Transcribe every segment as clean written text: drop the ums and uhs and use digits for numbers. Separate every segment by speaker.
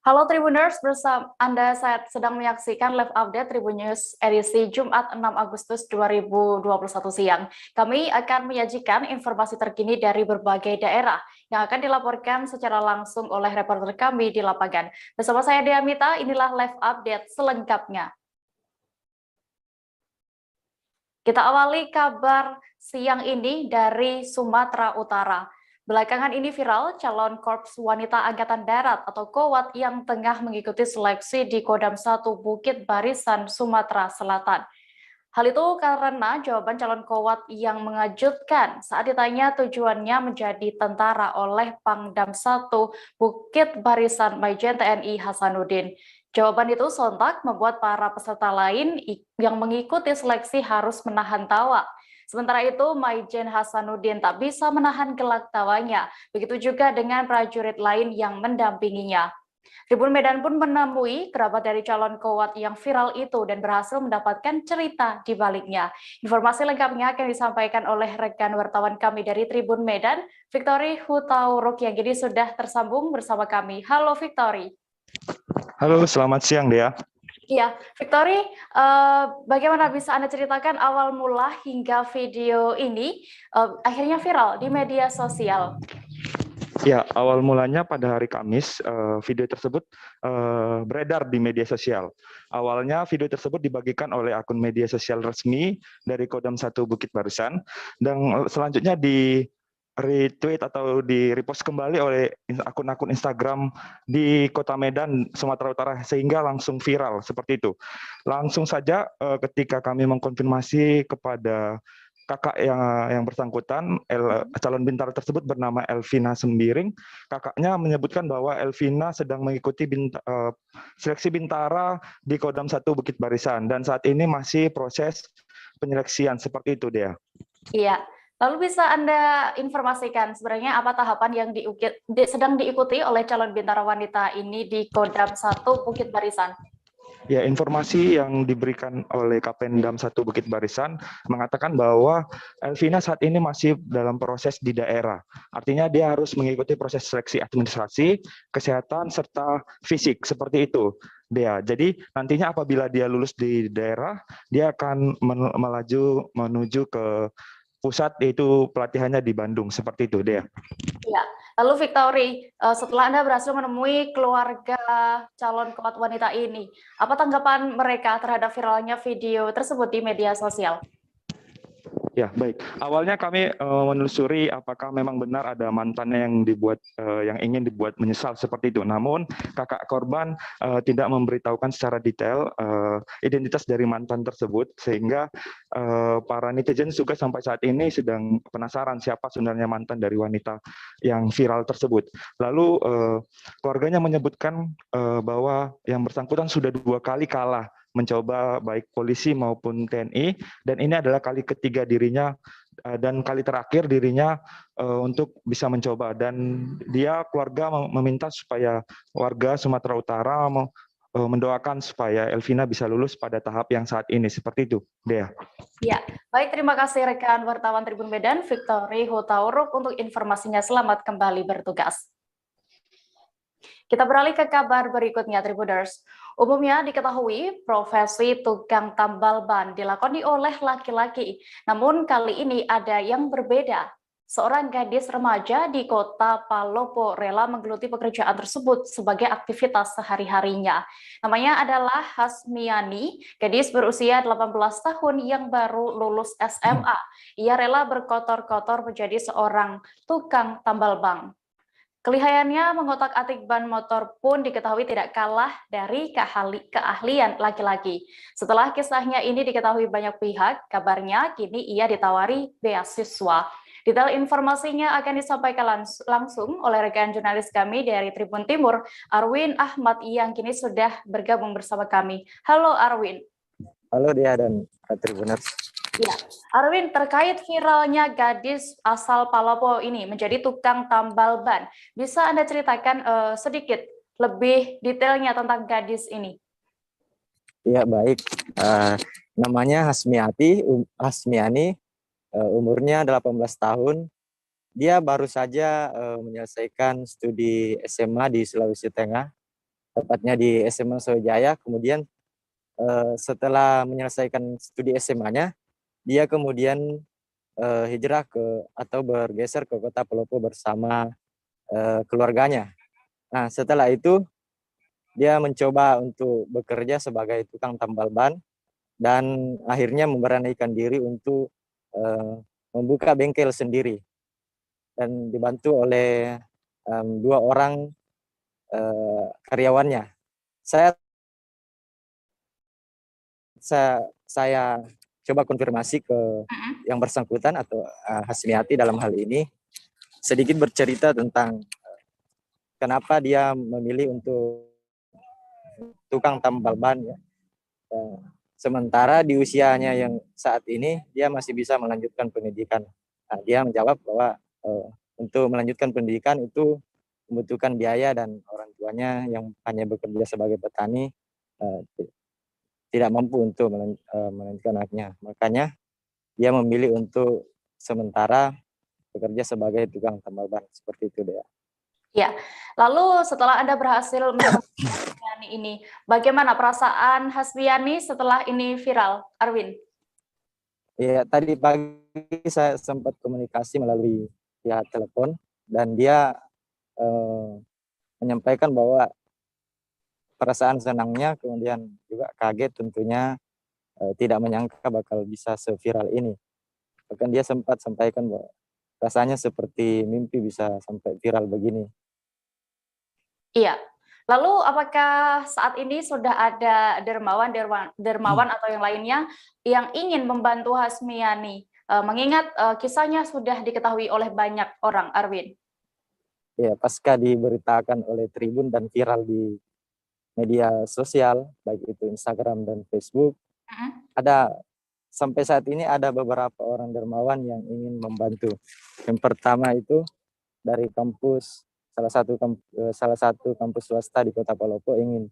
Speaker 1: Halo Tribuners, bersama Anda saat sedang menyaksikan live update Tribun News edisi Jumat 6 Agustus 2021 siang. Kami akan menyajikan informasi terkini dari berbagai daerah yang akan dilaporkan secara langsung oleh reporter kami di lapangan. Bersama saya Dea Mita, inilah live update selengkapnya. Kita awali kabar siang ini dari Sumatera Utara. Belakangan ini viral calon Korps Wanita Angkatan Darat atau KOWAT yang tengah mengikuti seleksi di Kodam 1 Bukit Barisan, Sumatera Selatan. Hal itu karena jawaban calon KOWAT yang mengejutkan saat ditanya tujuannya menjadi tentara oleh Pangdam 1 Bukit Barisan Majen TNI Hasanuddin. Jawaban itu sontak membuat para peserta lain yang mengikuti seleksi harus menahan tawa. Sementara itu, Majen Hasanuddin tak bisa menahan gelak tawanya. Begitu juga dengan prajurit lain yang mendampinginya. Tribun Medan pun menemui kerabat dari calon KOWAT yang viral itu dan berhasil mendapatkan cerita di baliknya. Informasi lengkapnya akan disampaikan oleh rekan wartawan kami dari Tribun Medan, Victory Hutauruk yang kini sudah tersambung bersama kami. Halo Victory.
Speaker 2: Halo, selamat siang Dea.
Speaker 1: Iya, Victory, bagaimana bisa Anda ceritakan awal mula hingga video ini akhirnya viral di media sosial?
Speaker 2: Ya, awal mulanya pada hari Kamis, video tersebut beredar di media sosial. Awalnya video tersebut dibagikan oleh akun media sosial resmi dari Kodam 1 Bukit Barisan, dan selanjutnya di retweet atau di repost kembali oleh akun-akun Instagram di Kota Medan, Sumatera Utara, sehingga langsung viral seperti itu. Langsung saja ketika kami mengkonfirmasi kepada kakak yang bersangkutan, calon bintara tersebut bernama Elvina Sembiring. Kakaknya menyebutkan bahwa Elvina sedang mengikuti seleksi bintara di Kodam 1 Bukit Barisan, dan saat ini masih proses penyeleksian seperti itu, Dea.
Speaker 1: Iya. Lalu bisa Anda informasikan sebenarnya apa tahapan yang sedang diikuti oleh calon bintara wanita ini di Kodam 1 Bukit Barisan?
Speaker 2: Ya, informasi yang diberikan oleh Kapendam 1 Bukit Barisan mengatakan bahwa Elvina saat ini masih dalam proses di daerah. Artinya dia harus mengikuti proses seleksi administrasi, kesehatan, serta fisik, seperti itu. Dea. Jadi nantinya apabila dia lulus di daerah, dia akan melaju menuju ke pusat, yaitu pelatihannya di Bandung, seperti itu, Dea.
Speaker 1: Ya, lalu Victory, setelah Anda berhasil menemui keluarga calon KOWAT wanita ini, apa tanggapan mereka terhadap viralnya video tersebut di media sosial?
Speaker 2: Ya, baik. Awalnya kami menelusuri apakah memang benar ada mantannya yang ingin dibuat menyesal seperti itu. Namun kakak korban tidak memberitahukan secara detail identitas dari mantan tersebut, sehingga para netizen juga sampai saat ini sedang penasaran siapa sebenarnya mantan dari wanita yang viral tersebut. Lalu keluarganya menyebutkan bahwa yang bersangkutan sudah 2 kali kalah mencoba baik polisi maupun TNI, dan ini adalah kali ketiga dirinya dan kali terakhir dirinya untuk bisa mencoba, dan dia keluarga meminta supaya warga Sumatera Utara mendoakan supaya Elvina bisa lulus pada tahap yang saat ini, seperti itu, Dea.
Speaker 1: Ya, baik, terima kasih rekan wartawan Tribun Medan, Victory Hutauruk untuk informasinya. Selamat kembali bertugas. Kita beralih ke kabar berikutnya, Tribuners. Umumnya diketahui profesi tukang tambal ban dilakoni oleh laki-laki. Namun kali ini ada yang berbeda. Seorang gadis remaja di kota Palopo rela menggeluti pekerjaan tersebut sebagai aktivitas sehari-harinya. Namanya adalah Hasmiani, gadis berusia 18 tahun yang baru lulus SMA. Ia rela berkotor-kotor menjadi seorang tukang tambal ban. Kelihayannya mengotak-atik ban motor pun diketahui tidak kalah dari keahlian laki-laki. Setelah kisahnya ini diketahui banyak pihak, kabarnya kini ia ditawari beasiswa. Detail informasinya akan disampaikan langsung oleh rekan jurnalis kami dari Tribun Timur, Arwin Ahmad, yang kini sudah bergabung bersama kami. Halo Arwin.
Speaker 3: Halo Dea dan Tribuners.
Speaker 1: Ya, Arwin, terkait viralnya gadis asal Palopo ini menjadi tukang tambal ban, bisa Anda ceritakan sedikit lebih detailnya tentang gadis ini?
Speaker 3: Ya, baik. Namanya Hasmiani, umurnya 18 tahun. Dia baru saja menyelesaikan studi SMA di Sulawesi Tengah. tepatnya di SMA Sriwijaya. Kemudian setelah menyelesaikan studi SMA-nya, dia kemudian hijrah atau bergeser ke Kota Palopo bersama keluarganya. Nah, setelah itu dia mencoba untuk bekerja sebagai tukang tambal ban dan akhirnya memberanikan diri untuk membuka bengkel sendiri dan dibantu oleh 2 orang karyawannya. Saya saya coba konfirmasi ke yang bersangkutan atau Hasmiati dalam hal ini, sedikit bercerita tentang kenapa dia memilih untuk tukang tambal ban ya. Sementara di usianya yang saat ini dia masih bisa melanjutkan pendidikan. Nah, dia menjawab bahwa untuk melanjutkan pendidikan itu membutuhkan biaya dan orang tuanya yang hanya bekerja sebagai petani tidak mampu untuk melanjutkan anaknya. Makanya dia memilih untuk sementara bekerja sebagai tukang tambal ban, seperti itu deh.
Speaker 1: Ya, lalu setelah Anda berhasil Hasmiani ini, bagaimana perasaan Hasmiani setelah ini viral, Arwin?
Speaker 3: Ya, tadi pagi saya sempat komunikasi melalui via telepon dan dia menyampaikan bahwa perasaan senangnya, kemudian juga kaget tentunya, tidak menyangka bakal bisa seviral ini. Bahkan dia sempat sampaikan bahwa rasanya seperti mimpi bisa sampai viral begini.
Speaker 1: Iya. Lalu apakah saat ini sudah ada dermawan atau yang lainnya yang ingin membantu Hasmiani? Mengingat kisahnya sudah diketahui oleh banyak orang, Arwin.
Speaker 3: Ya, pasca diberitakan oleh Tribun dan viral di media sosial, baik itu Instagram dan Facebook, sampai saat ini ada beberapa orang dermawan yang ingin membantu. Yang pertama itu dari kampus, salah satu kampus swasta di Kota Palopo ingin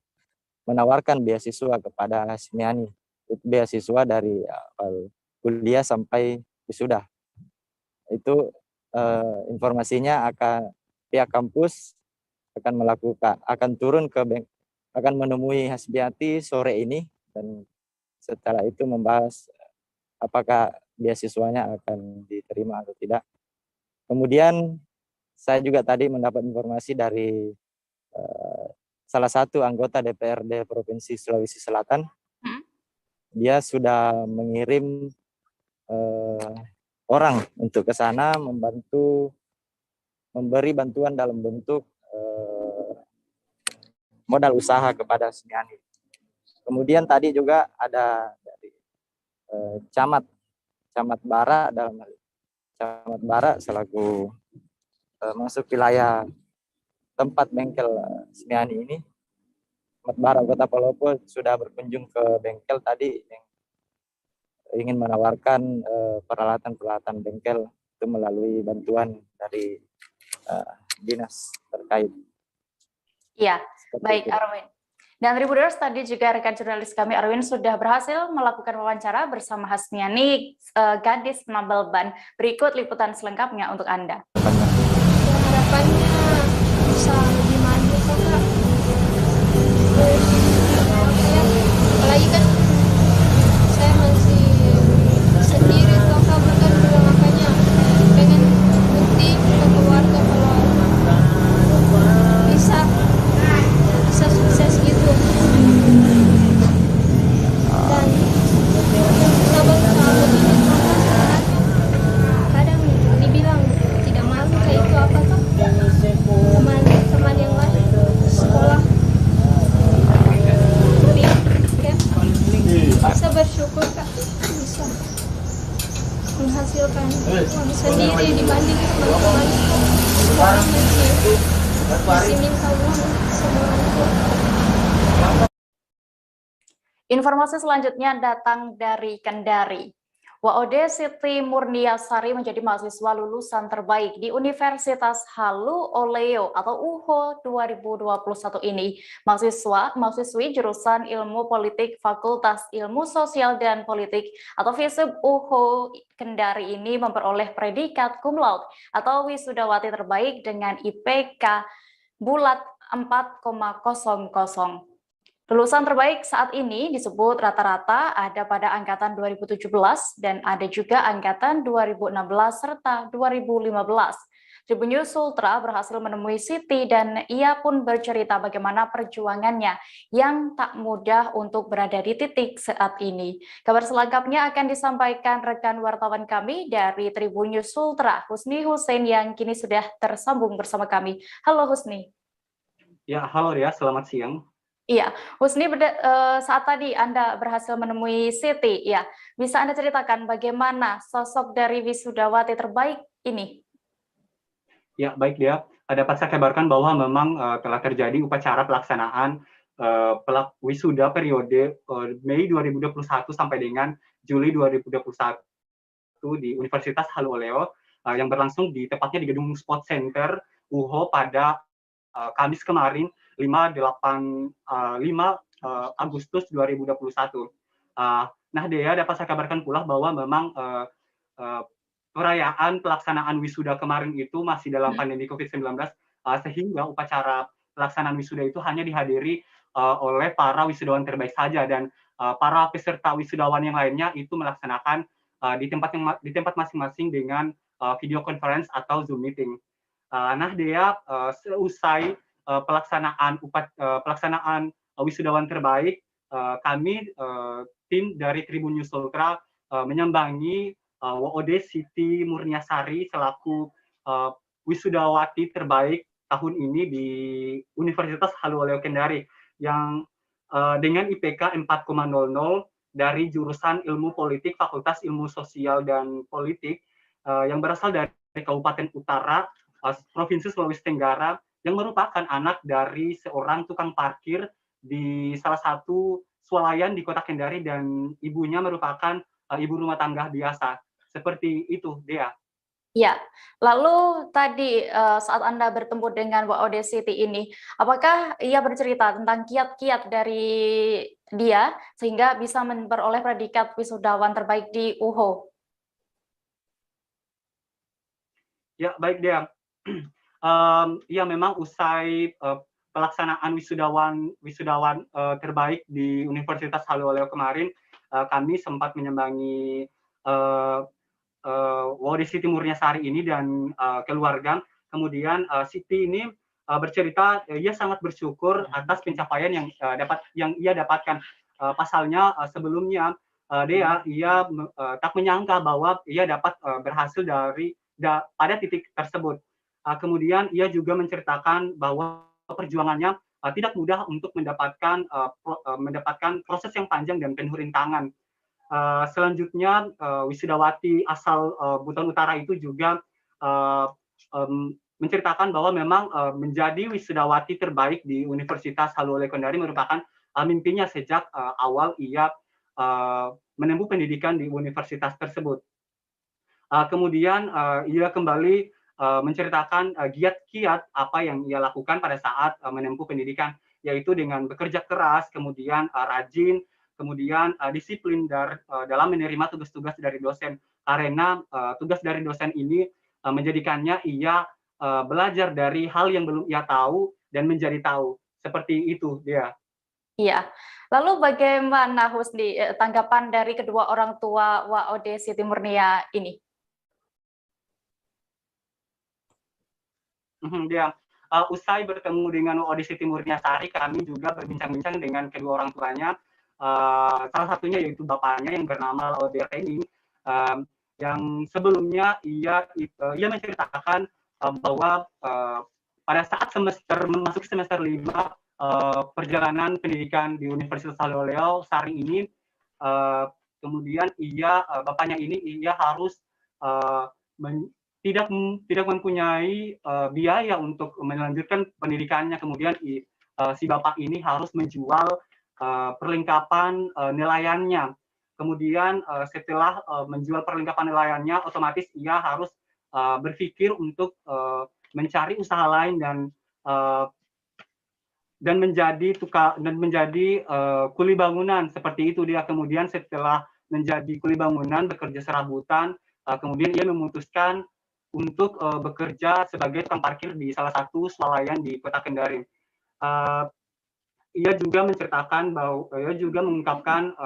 Speaker 3: menawarkan beasiswa kepada Hasmiani. Itu beasiswa dari kuliah sampai wisuda. Itu informasinya pihak kampus akan turun akan menemui Hasmiati sore ini dan setelah itu membahas apakah beasiswanya akan diterima atau tidak. Kemudian saya juga tadi mendapat informasi dari salah satu anggota DPRD Provinsi Sulawesi Selatan. Dia sudah mengirim orang untuk ke sana memberi bantuan dalam bentuk modal usaha kepada Hasmiani. Kemudian tadi juga ada dari Camat Bara Camat Bara selaku masuk wilayah tempat bengkel Hasmiani ini. Camat Bara Kota Palopo sudah berkunjung ke bengkel tadi yang ingin menawarkan peralatan bengkel itu melalui bantuan dari dinas terkait.
Speaker 1: Iya, baik Arwin. Dan Tribuners, tadi juga rekan jurnalis kami Arwin sudah berhasil melakukan wawancara bersama Hasmiani, gadis penambal ban. Berikut liputan selengkapnya untuk Anda.
Speaker 4: Harapannya bisa lebih maju kakak. Apalagi kan saya masih sendiri kakak, bukan juga, makanya pengen bukti ke keluarga kalau bisa sukses gitu. Dan sahabat-sahabat ini kakak sebenarnya kadang dibilang tidak malu kayak itu apa tuh teman-teman yang lain sekolah, tapi ya saya bersyukur kak bisa menghasilkan uang sendiri dibanding teman-teman sekolah masih minta uang sama orang tua.
Speaker 1: Informasi selanjutnya datang dari Kendari. Waode Siti Murniasari menjadi mahasiswa lulusan terbaik di Universitas Halu Oleo atau UHO 2021 ini. Mahasiswi jurusan Ilmu Politik Fakultas Ilmu Sosial dan Politik atau FISIP UHO Kendari ini memperoleh predikat cum laude atau wisudawati terbaik dengan IPK bulat 4,00. Lulusan terbaik saat ini disebut rata-rata ada pada angkatan 2017 dan ada juga angkatan 2016 serta 2015. Tribun News Ultra berhasil menemui Siti dan ia pun bercerita bagaimana perjuangannya yang tak mudah untuk berada di titik saat ini. Kabar selengkapnya akan disampaikan rekan wartawan kami dari Tribun News Ultra, Husni Hussein yang kini sudah tersambung bersama kami. Halo Husni.
Speaker 5: Ya, halo ya, selamat siang.
Speaker 1: Iya, Husni, saat tadi Anda berhasil menemui Siti, ya, bisa Anda ceritakan bagaimana sosok dari wisudawati terbaik ini?
Speaker 5: Ya, baik dia. Dapat saya kabarkan bahwa memang telah terjadi upacara pelaksanaan wisuda periode Mei 2021 sampai dengan Juli 2021 di Universitas Haluoleo yang berlangsung tepatnya di Gedung Sport Center UHO pada Kamis kemarin 5 Agustus 2021. Nah, Dea, dapat saya kabarkan pula bahwa memang perayaan pelaksanaan wisuda kemarin itu masih dalam pandemi COVID-19, sehingga upacara pelaksanaan wisuda itu hanya dihadiri oleh para wisudawan terbaik saja, dan para peserta wisudawan yang lainnya itu melaksanakan di tempat masing-masing dengan video conference atau Zoom meeting. Nah, Dea, seusai pelaksanaan wisudawan terbaik, kami tim dari Tribun News Ultra menyambangi WOD Siti Murniasari selaku wisudawati terbaik tahun ini di Universitas Haluoleo Kendari yang dengan IPK 4,00 dari jurusan Ilmu Politik Fakultas Ilmu Sosial dan Politik yang berasal dari Kabupaten Utara, Provinsi Sulawesi Tenggara, yang merupakan anak dari seorang tukang parkir di salah satu swalayan di Kota Kendari, dan ibunya merupakan ibu rumah tangga biasa. Seperti itu, Dea.
Speaker 1: Ya, lalu tadi saat Anda bertemu dengan WOD Siti ini, apakah ia bercerita tentang kiat-kiat dari dia sehingga bisa memperoleh predikat wisudawan terbaik di UHO?
Speaker 5: Ya, baik Dea. Ya, memang usai pelaksanaan wisudawan terbaik di Universitas Haluoleo kemarin, kami sempat menyambangi WOD Siti Murniasari ini dan keluarga. Kemudian Siti ini bercerita ia sangat bersyukur atas pencapaian yang ia dapatkan. Pasalnya sebelumnya Dea, ia tak menyangka bahwa ia dapat berhasil pada titik tersebut. Kemudian ia juga menceritakan bahwa perjuangannya tidak mudah untuk mendapatkan proses yang panjang dan penuh rintangan. Selanjutnya wisudawati asal Buton Utara itu juga menceritakan bahwa memang menjadi wisudawati terbaik di Universitas Haluoleo Kendari merupakan mimpinya sejak awal ia menempuh pendidikan di universitas tersebut. Kemudian ia kembali menceritakan kiat-kiat apa yang ia lakukan pada saat menempuh pendidikan, yaitu dengan bekerja keras, kemudian rajin, kemudian disiplin dalam menerima tugas-tugas dari dosen, karena tugas dari dosen ini menjadikannya ia belajar dari hal yang belum ia tahu dan menjadi tahu. Seperti itu, dia.
Speaker 1: Iya. Lalu bagaimana Husni tanggapan dari kedua orang tua WOD Siti Murnia ini?
Speaker 5: Dia. Usai bertemu dengan WOD Siti Murniasari, kami juga berbincang-bincang dengan kedua orang tuanya. Salah satunya yaitu bapaknya yang bernama Laude Rening, yang sebelumnya ia menceritakan bahwa pada saat memasuki semester 5 perjalanan pendidikan di Universitas Haluoleo Sari ini, kemudian bapaknya ini harus tidak mempunyai biaya untuk melanjutkan pendidikannya. Kemudian si bapak ini harus menjual perlengkapan nelayannya. Kemudian setelah menjual perlengkapan nelayannya, otomatis ia harus berpikir untuk mencari usaha lain dan menjadi kuli bangunan. Seperti itu dia. Kemudian setelah menjadi kuli bangunan, bekerja serabutan, kemudian ia memutuskan untuk bekerja sebagai tukang parkir di salah satu swalayan di Kota Kendari. ia juga menceritakan bahwa ia juga mengungkapkan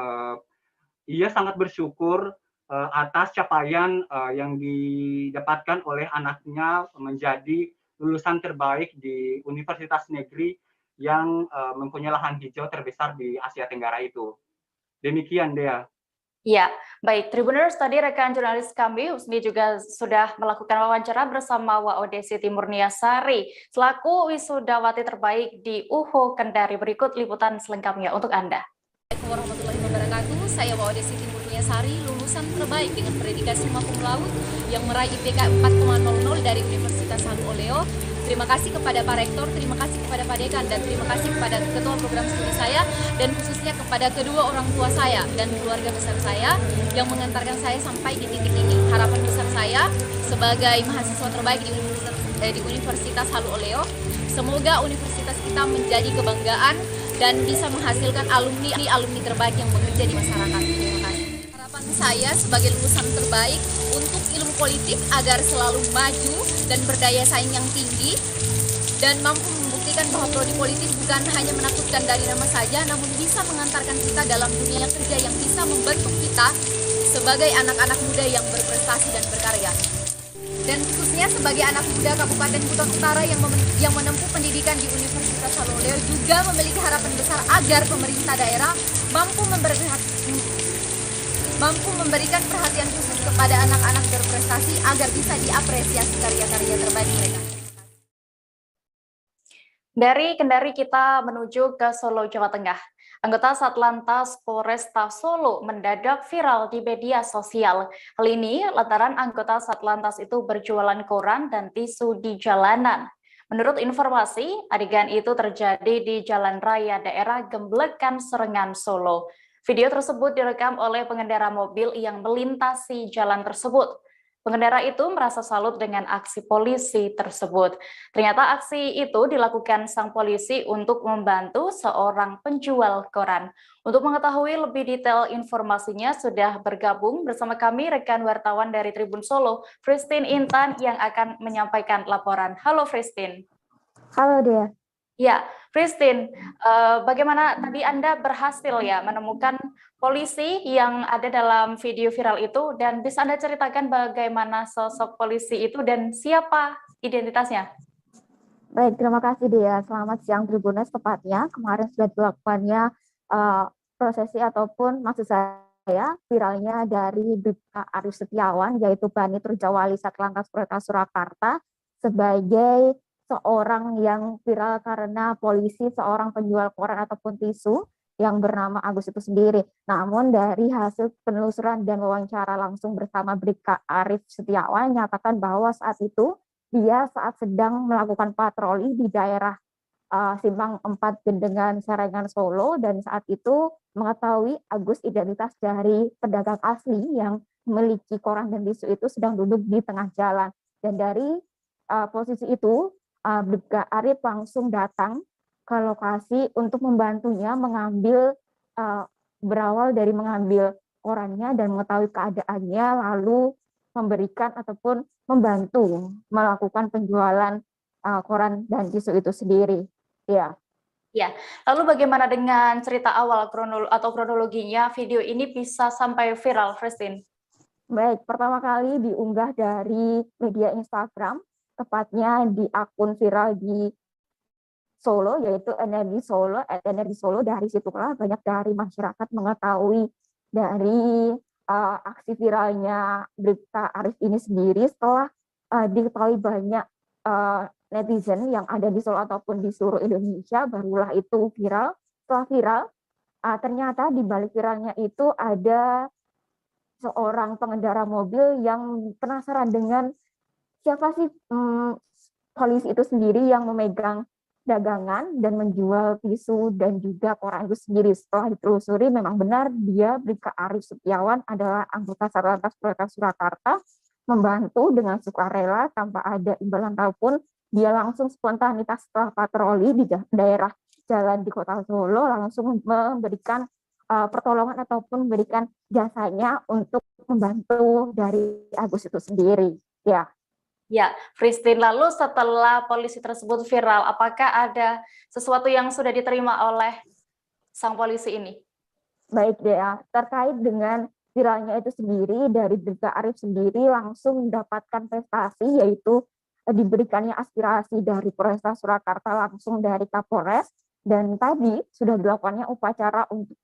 Speaker 5: ia sangat bersyukur atas capaian yang didapatkan oleh anaknya menjadi lulusan terbaik di Universitas Negeri yang mempunyai lahan hijau terbesar di Asia Tenggara itu. Demikian, Dea.
Speaker 1: Ya, baik. Tribuners, tadi rekan jurnalis kami, Husni juga sudah melakukan wawancara bersama WOD Siti Murniasari, selaku wisudawati terbaik di UHO Kendari. Berikut liputan selengkapnya untuk Anda.
Speaker 6: Assalamualaikum warahmatullahi wabarakatuh. Saya WOD Siti Murniasari, lulusan terbaik dengan predikat summa cum laude yang meraih IPK 4,00 dari Universitas Halu Oleo. Terima kasih kepada Pak Rektor, terima kasih kepada Pak Dekan, dan terima kasih kepada Ketua Program Studi saya, dan khususnya kepada kedua orang tua saya dan keluarga besar saya yang mengantarkan saya sampai di titik ini. Harapan besar saya sebagai mahasiswa terbaik di Universitas Halu Oleo, semoga universitas kita menjadi kebanggaan dan bisa menghasilkan alumni terbaik yang bekerja di masyarakat. Terima kasih. Harapan saya sebagai lulusan terbaik untuk ilmu politik agar selalu maju dan berdaya saing yang tinggi dan mampu membuktikan bahwa prodi politik bukan hanya menakutkan dari nama saja, namun bisa mengantarkan kita dalam dunia kerja yang bisa membentuk kita sebagai anak-anak muda yang berprestasi dan berkarya. Dan khususnya sebagai anak muda Kabupaten Kutai Utara yang menempuh pendidikan di Universitas Halu Oleo juga memiliki harapan besar agar pemerintah daerah mampu memberikan perhatian khusus kepada anak-anak berprestasi agar bisa diapresiasi karya-karya terbaik mereka.
Speaker 1: Dari Kendari kita menuju ke Solo, Jawa Tengah. Anggota Satlantas Polresta Solo mendadak viral di media sosial. Hal ini lantaran anggota Satlantas itu berjualan koran dan tisu di jalanan. Menurut informasi, adegan itu terjadi di Jalan Raya daerah Gemblekan, Serengan, Solo. Video tersebut direkam oleh pengendara mobil yang melintasi jalan tersebut. Pengendara itu merasa salut dengan aksi polisi tersebut. Ternyata aksi itu dilakukan sang polisi untuk membantu seorang penjual koran. Untuk mengetahui lebih detail informasinya sudah bergabung bersama kami rekan wartawan dari Tribun Solo, Christine Intan yang akan menyampaikan laporan. Halo Christine.
Speaker 7: Halo Dea.
Speaker 1: Ya, Christine, bagaimana tadi Anda berhasil ya menemukan polisi yang ada dalam video viral itu, dan bisa Anda ceritakan bagaimana sosok polisi itu dan siapa identitasnya?
Speaker 7: Baik, terima kasih Dea. Selamat siang Tribuners, tepatnya kemarin sudah dilakukannya prosesi ataupun maksud saya viralnya dari Bribka Arif Setiawan, yaitu Bani Turjawali Satlantas Polresta Surakarta sebagai seorang yang viral karena polisi seorang penjual koran ataupun tisu yang bernama Agus itu sendiri. Namun dari hasil penelusuran dan wawancara langsung bersama Bribka Arif Setiawan nyatakan bahwa saat itu dia saat sedang melakukan patroli di daerah Simpang 4 Gendengan Serengan Solo, dan saat itu mengetahui Agus identitas dari pedagang asli yang memiliki koran dan tisu itu sedang duduk di tengah jalan. Dan dari posisi itu Bribka Arif langsung datang ke lokasi untuk membantunya mengambil, berawal dari mengambil korannya dan mengetahui keadaannya, lalu memberikan ataupun membantu melakukan penjualan koran dan tisu itu sendiri. Ya.
Speaker 1: Ya, lalu bagaimana dengan cerita awal kronologinya video ini bisa sampai viral, Christine?
Speaker 7: Baik, pertama kali diunggah dari media Instagram, tepatnya di akun viral di Solo, yaitu Energi Solo. Dari situlah banyak dari masyarakat mengetahui dari aksi viralnya Bribka Arif ini sendiri setelah diketahui banyak netizen yang ada di Solo ataupun di seluruh Indonesia, barulah itu viral. Setelah viral, ternyata di balik viralnya itu ada seorang pengendara mobil yang penasaran dengan siapa sih polisi itu sendiri yang memegang dagangan dan menjual tisu dan juga koran itu sendiri. Setelah ditelusuri memang benar dia Bribka Arif Setiawan adalah anggota Satlantas Polresta Surakarta, membantu dengan sukarela tanpa ada imbalan ataupun dia langsung spontanitas setelah patroli di daerah jalan di Kota Solo langsung memberikan pertolongan ataupun memberikan jasanya untuk membantu dari Agus itu sendiri. Ya.
Speaker 1: Ya, Christine, lalu setelah polisi tersebut viral, apakah ada sesuatu yang sudah diterima oleh sang polisi ini?
Speaker 7: Baik Dea, terkait dengan viralnya itu sendiri, dari Bribka Arif sendiri langsung mendapatkan prestasi, yaitu diberikannya aspirasi dari Polresta Surakarta langsung dari Kapolres, dan tadi sudah dilakukannya upacara untuk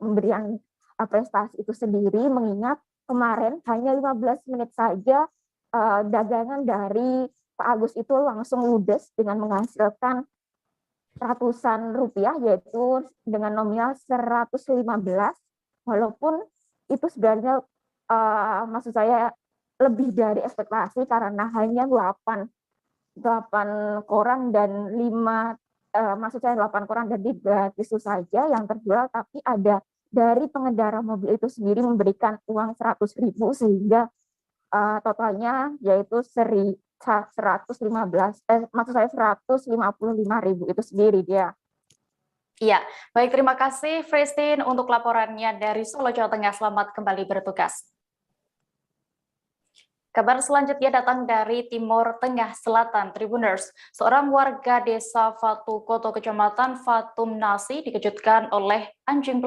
Speaker 7: pemberian prestasi itu sendiri, mengingat kemarin hanya 15 menit saja dagangan dari Pak Agus itu langsung ludes dengan menghasilkan ratusan rupiah, yaitu dengan nominal 115, walaupun itu sebenarnya maksud saya lebih dari ekspektasi karena hanya 8 koran dan 5 maksud saya 8 koran dan 3 tisu saja yang terjual, tapi ada dari pengendara mobil itu sendiri memberikan uang 100.000 sehingga totalnya yaitu 155.000 itu sendiri dia.
Speaker 1: Iya, baik, terima kasih Christine untuk laporannya dari Solo, Jawa Tengah. Selamat kembali bertugas. Kabar selanjutnya datang dari Timur Tengah Selatan, Tribuners. Seorang warga desa Fatu Koto, Kecamatan Fatum Nasi, dikejutkan oleh anjing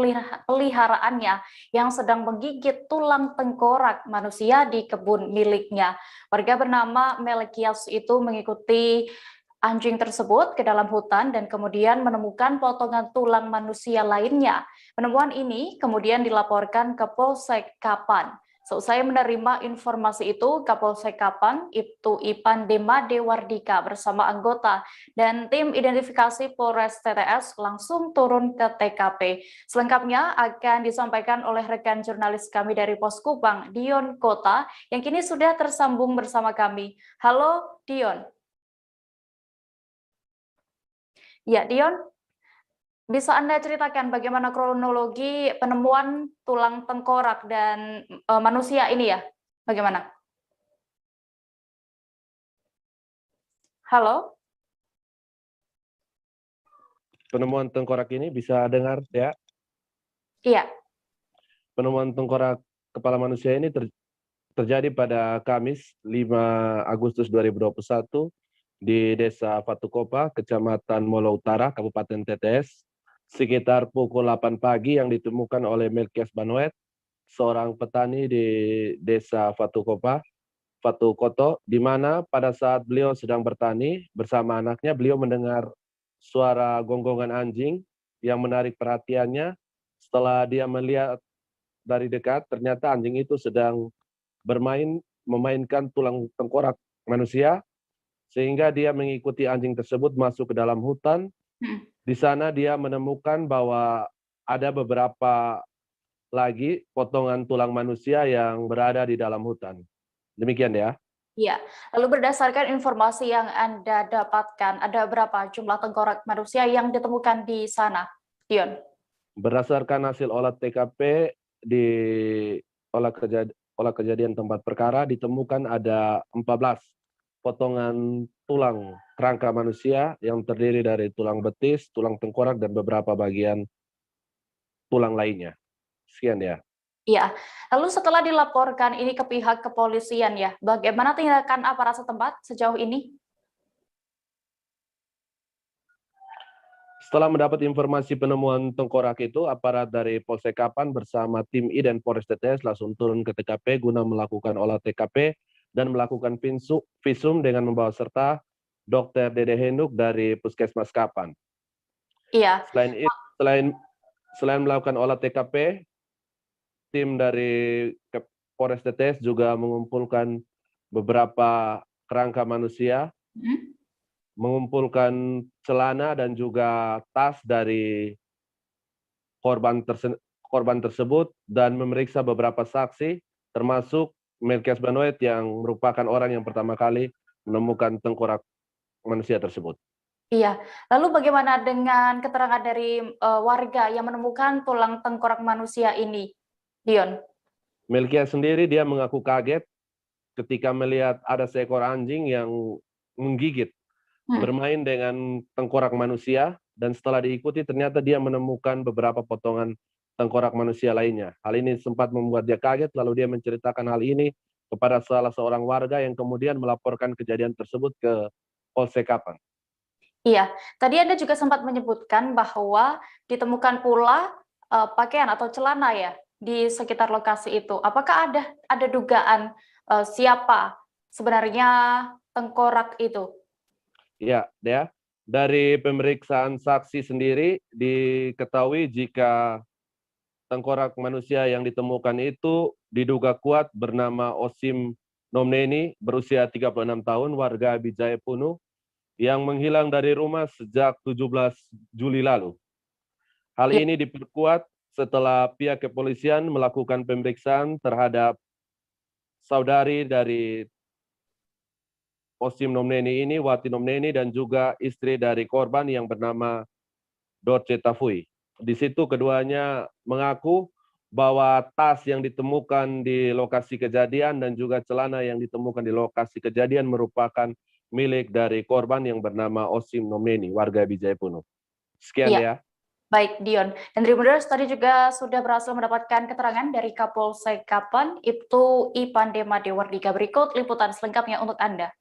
Speaker 1: peliharaannya yang sedang menggigit tulang tengkorak manusia di kebun miliknya. Warga bernama Melkias itu mengikuti anjing tersebut ke dalam hutan dan kemudian menemukan potongan tulang manusia lainnya. Penemuan ini kemudian dilaporkan ke Polsek Kapan. Seusai menerima informasi itu, Kapolsek Kapan, Ibtu Ipan Demade Wardika bersama anggota dan tim identifikasi Polres TTS langsung turun ke TKP. Selengkapnya akan disampaikan oleh rekan jurnalis kami dari Pos Kupang, Dion Kota, yang kini sudah tersambung bersama kami. Halo, Dion. Ya, Dion, bisa Anda ceritakan bagaimana kronologi penemuan tulang tengkorak dan manusia ini ya? Bagaimana? Halo?
Speaker 8: Penemuan tengkorak ini bisa dengar ya?
Speaker 1: Iya.
Speaker 8: Penemuan tengkorak kepala manusia ini terjadi pada Kamis 5 Agustus 2021 di Desa Fatukopa, Kecamatan Molo Utara, Kabupaten TTS. Sekitar pukul 8 pagi yang ditemukan oleh Melkias Banoet, seorang petani di Desa Fatukopa, Fatukoto, di mana pada saat beliau sedang bertani bersama anaknya, beliau mendengar suara gonggongan anjing yang menarik perhatiannya. Setelah dia melihat dari dekat, ternyata anjing itu sedang memainkan tulang tengkorak manusia, sehingga dia mengikuti anjing tersebut masuk ke dalam hutan. Di sana dia menemukan bahwa ada beberapa lagi potongan tulang manusia yang berada di dalam hutan. Demikian ya.
Speaker 1: Iya. Lalu berdasarkan informasi yang Anda dapatkan, ada berapa jumlah tengkorak manusia yang ditemukan di sana, Dion?
Speaker 8: Berdasarkan hasil olah TKP di olah kejadian tempat perkara, ditemukan ada 14 potongan tulang kerangka manusia yang terdiri dari tulang betis, tulang tengkorak, dan beberapa bagian tulang lainnya. Sekian ya.
Speaker 1: Iya. Lalu setelah dilaporkan ini ke pihak kepolisian ya, bagaimana tindakan aparat setempat sejauh ini?
Speaker 8: Setelah mendapat informasi penemuan tengkorak itu, aparat dari Polsek Kapan bersama tim I dan Polres TTS langsung turun ke TKP guna melakukan olah TKP dan melakukan visum dengan membawa serta Dr. Dede Henduk dari Puskesmas Kapan.
Speaker 1: Iya.
Speaker 8: Selain melakukan olah TKP, tim dari Polres TTS juga mengumpulkan beberapa kerangka manusia, mengumpulkan celana dan juga tas dari korban tersebut dan memeriksa beberapa saksi, termasuk Melkias Banoet yang merupakan orang yang pertama kali menemukan tengkorak manusia tersebut.
Speaker 1: Iya. Lalu bagaimana dengan keterangan dari warga yang menemukan tulang tengkorak manusia ini, Dion?
Speaker 8: Melkias sendiri dia mengaku kaget ketika melihat ada seekor anjing yang menggigit, bermain dengan tengkorak manusia, dan setelah diikuti ternyata dia menemukan beberapa potongan tengkorak manusia lainnya. Hal ini sempat membuat dia kaget, lalu dia menceritakan hal ini kepada salah seorang warga yang kemudian melaporkan kejadian tersebut ke Polsek Kapang.
Speaker 1: Iya, tadi Anda juga sempat menyebutkan bahwa ditemukan pula pakaian atau celana ya di sekitar lokasi itu. Apakah ada dugaan siapa sebenarnya tengkorak itu?
Speaker 8: Ya, Dea. Dari pemeriksaan saksi sendiri diketahui jika tengkorak manusia yang ditemukan itu diduga kuat bernama Osim Nomneni, berusia 36 tahun, warga Bijaya Punu, yang menghilang dari rumah sejak 17 Juli lalu. Hal ini diperkuat setelah pihak kepolisian melakukan pemeriksaan terhadap saudari dari Osim Nomneni ini, Wati Nomneni, dan juga istri dari korban yang bernama Dorce Tafui. Di situ keduanya mengaku bahwa tas yang ditemukan di lokasi kejadian dan juga celana yang ditemukan di lokasi kejadian merupakan milik dari korban yang bernama Osim Nomneni, warga Bijaya Punu. Sekian ya.
Speaker 1: Baik, Dion. Dan Tribuners tadi juga sudah berhasil mendapatkan keterangan dari Kapolsek Kapang, Ibtu Ipandema Dewardika. Berikut liputan selengkapnya untuk Anda.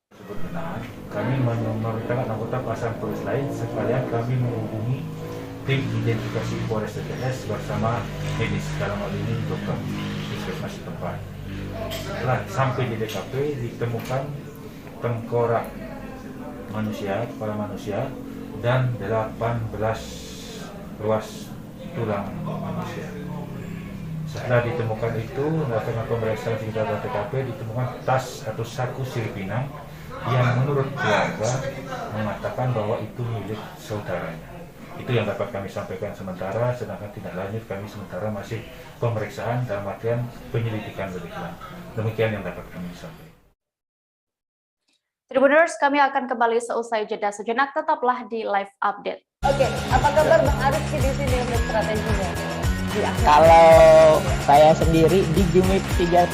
Speaker 9: Kami memerintahkan anggota pasang polis lain supaya kami menghubungi tim identifikasi Polres TTS bersama medis, dalam hal ini dokter puskesmas setempat. Setelah sampai di TKP ditemukan tengkorak manusia, kepala manusia, dan 18 ruas tulang manusia. Setelah ditemukan itu, melakukan pemeriksaan di sekitar TKP, ditemukan tas atau saku siripinang yang menurut keluarga mengatakan bahwa itu milik saudaranya. Itu yang dapat kami sampaikan sementara, sedangkan tindak lanjut kami sementara masih pemeriksaan dalam artian penyelidikan lebih lanjut. Demikian yang dapat kami sampaikan.
Speaker 1: Tribuners, kami akan kembali seusai jeda sejenak, tetaplah di live update.
Speaker 10: Oke, apa kabar Bang Arif di sini untuk strateginya?
Speaker 3: Kalau saya sendiri di Jumip 37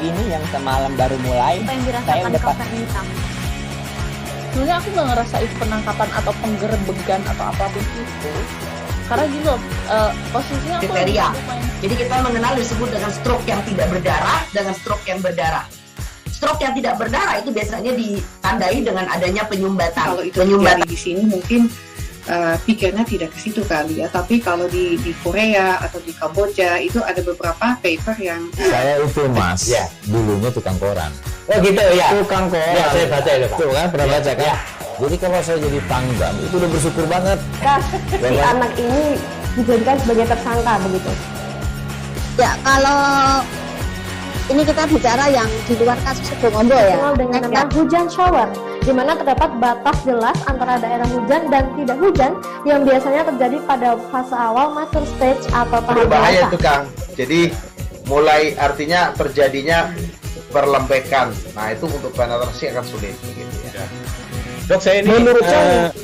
Speaker 3: ini yang semalam baru mulai,
Speaker 4: Apa yang
Speaker 3: saya
Speaker 4: dirasakan
Speaker 3: udah
Speaker 4: Kapten Hitam?
Speaker 11: Sebenarnya aku nggak ngerasain penangkapan atau penggerebegan atau apapun itu, karena gini loh, posisinya aku
Speaker 10: Kriteria. Jadi kita mengenal disebut dengan stroke yang tidak berdarah dengan stroke yang berdarah. Stroke yang tidak berdarah itu biasanya ditandai dengan adanya penyumbatan.
Speaker 12: Kalau itu terjadi di sini mungkin pikirnya tidak ke situ kali ya, tapi kalau di Korea atau di Kamboja itu ada beberapa paper yang
Speaker 13: saya itu mas, dulunya tukang koran.
Speaker 3: Oh gitu ya.
Speaker 13: Tukang koran.
Speaker 3: Ya, saya baca itu Pak.
Speaker 13: Tuh kan pernah baca kan?
Speaker 3: Ya.
Speaker 13: Jadi kalau saya jadi pangdam itu udah bersyukur banget.
Speaker 7: Si anak ini dijadikan sebagai tersangka begitu.
Speaker 4: Ya, kalau ini kita bicara yang di luar kasus Sebongombo ya.
Speaker 7: Dikenal dengan nama hujan shower, di mana terdapat batas jelas antara daerah hujan dan tidak hujan yang biasanya terjadi pada fase awal mature stage atau tahap
Speaker 14: berbahaya
Speaker 7: dewasa.
Speaker 14: itu Kang. Jadi mulai artinya terjadinya perlembekan. Nah itu untuk penetrasi akan sulit begitu ya.
Speaker 3: Dok, saya ini
Speaker 15: menurut saya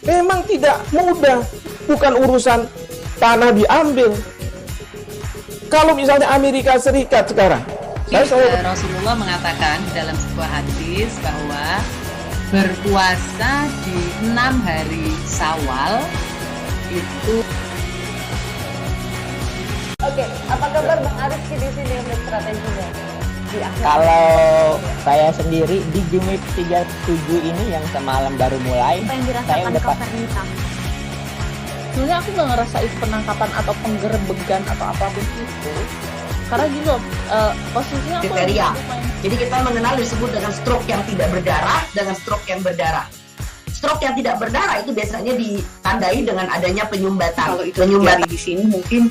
Speaker 15: memang tidak mudah, bukan urusan tanah diambil. Kalau misalnya Amerika Serikat sekarang,
Speaker 16: Rasulullah mengatakan dalam sebuah hadis bahwa berpuasa di 6 hari Syawal itu.
Speaker 10: Oke, apa kabar Bang Arif di sini untuk strateginya?
Speaker 3: Kalau saya sendiri di Jumip 37 ini yang semalam baru mulai,
Speaker 4: Apa yang
Speaker 3: saya
Speaker 4: dirasakan
Speaker 3: udah
Speaker 4: Kapten Hitam?
Speaker 11: sebenarnya aku nggak ngerasain penangkapan atau penggerebegan atau apapun itu, karena gini loh, posisinya aku
Speaker 10: Kriteria. Jadi kita mengenal disebut dengan stroke yang tidak berdarah dengan stroke yang berdarah. Stroke yang tidak berdarah itu biasanya ditandai dengan adanya penyumbatan.
Speaker 12: kalau itu terjadi di sini mungkin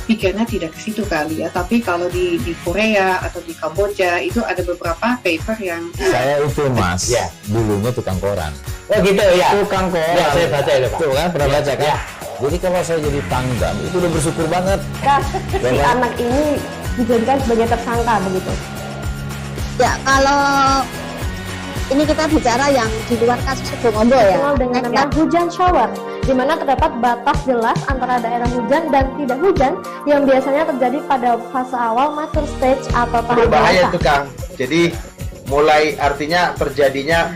Speaker 12: pikirnya tidak ke situ kali ya, tapi kalau di Korea atau di Kamboja itu ada beberapa paper yang
Speaker 13: Saya itu mas, dulunya tukang koran.
Speaker 3: Oh gitu ya.
Speaker 13: Tukang koran.
Speaker 3: Ya, saya baca itu Pak.
Speaker 13: Tuh kan pernah baca kan? Jadi kalau saya jadi pangdam itu udah bersyukur banget.
Speaker 7: Si anak ini dijadikan sebagai tersangka begitu.
Speaker 4: Ya, kalau ini kita bicara yang di luar kasus Sebongombo ya.
Speaker 7: Dikenal dengan nama hujan shower, di mana terdapat batas jelas antara daerah hujan dan tidak hujan yang biasanya terjadi pada fase awal mature stage atau tahap
Speaker 14: Berbahaya
Speaker 7: dewasa.
Speaker 14: itu Kang. Jadi mulai artinya terjadinya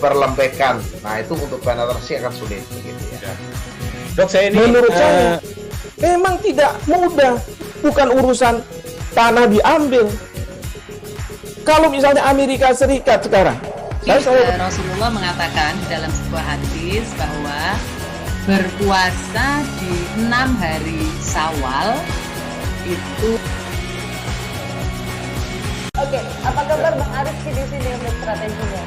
Speaker 14: perlembekan. Nah itu untuk penetrasi akan sulit begitu ya.
Speaker 3: Dok, saya ini
Speaker 15: menurut saya memang tidak mudah, bukan urusan tanah diambil. Kalau misalnya Amerika Serikat sekarang,
Speaker 16: Rasulullah mengatakan dalam sebuah hadis bahwa berpuasa di 6 hari Syawal itu.
Speaker 1: Oke, apa kabar Bang Arif di sini untuk strateginya?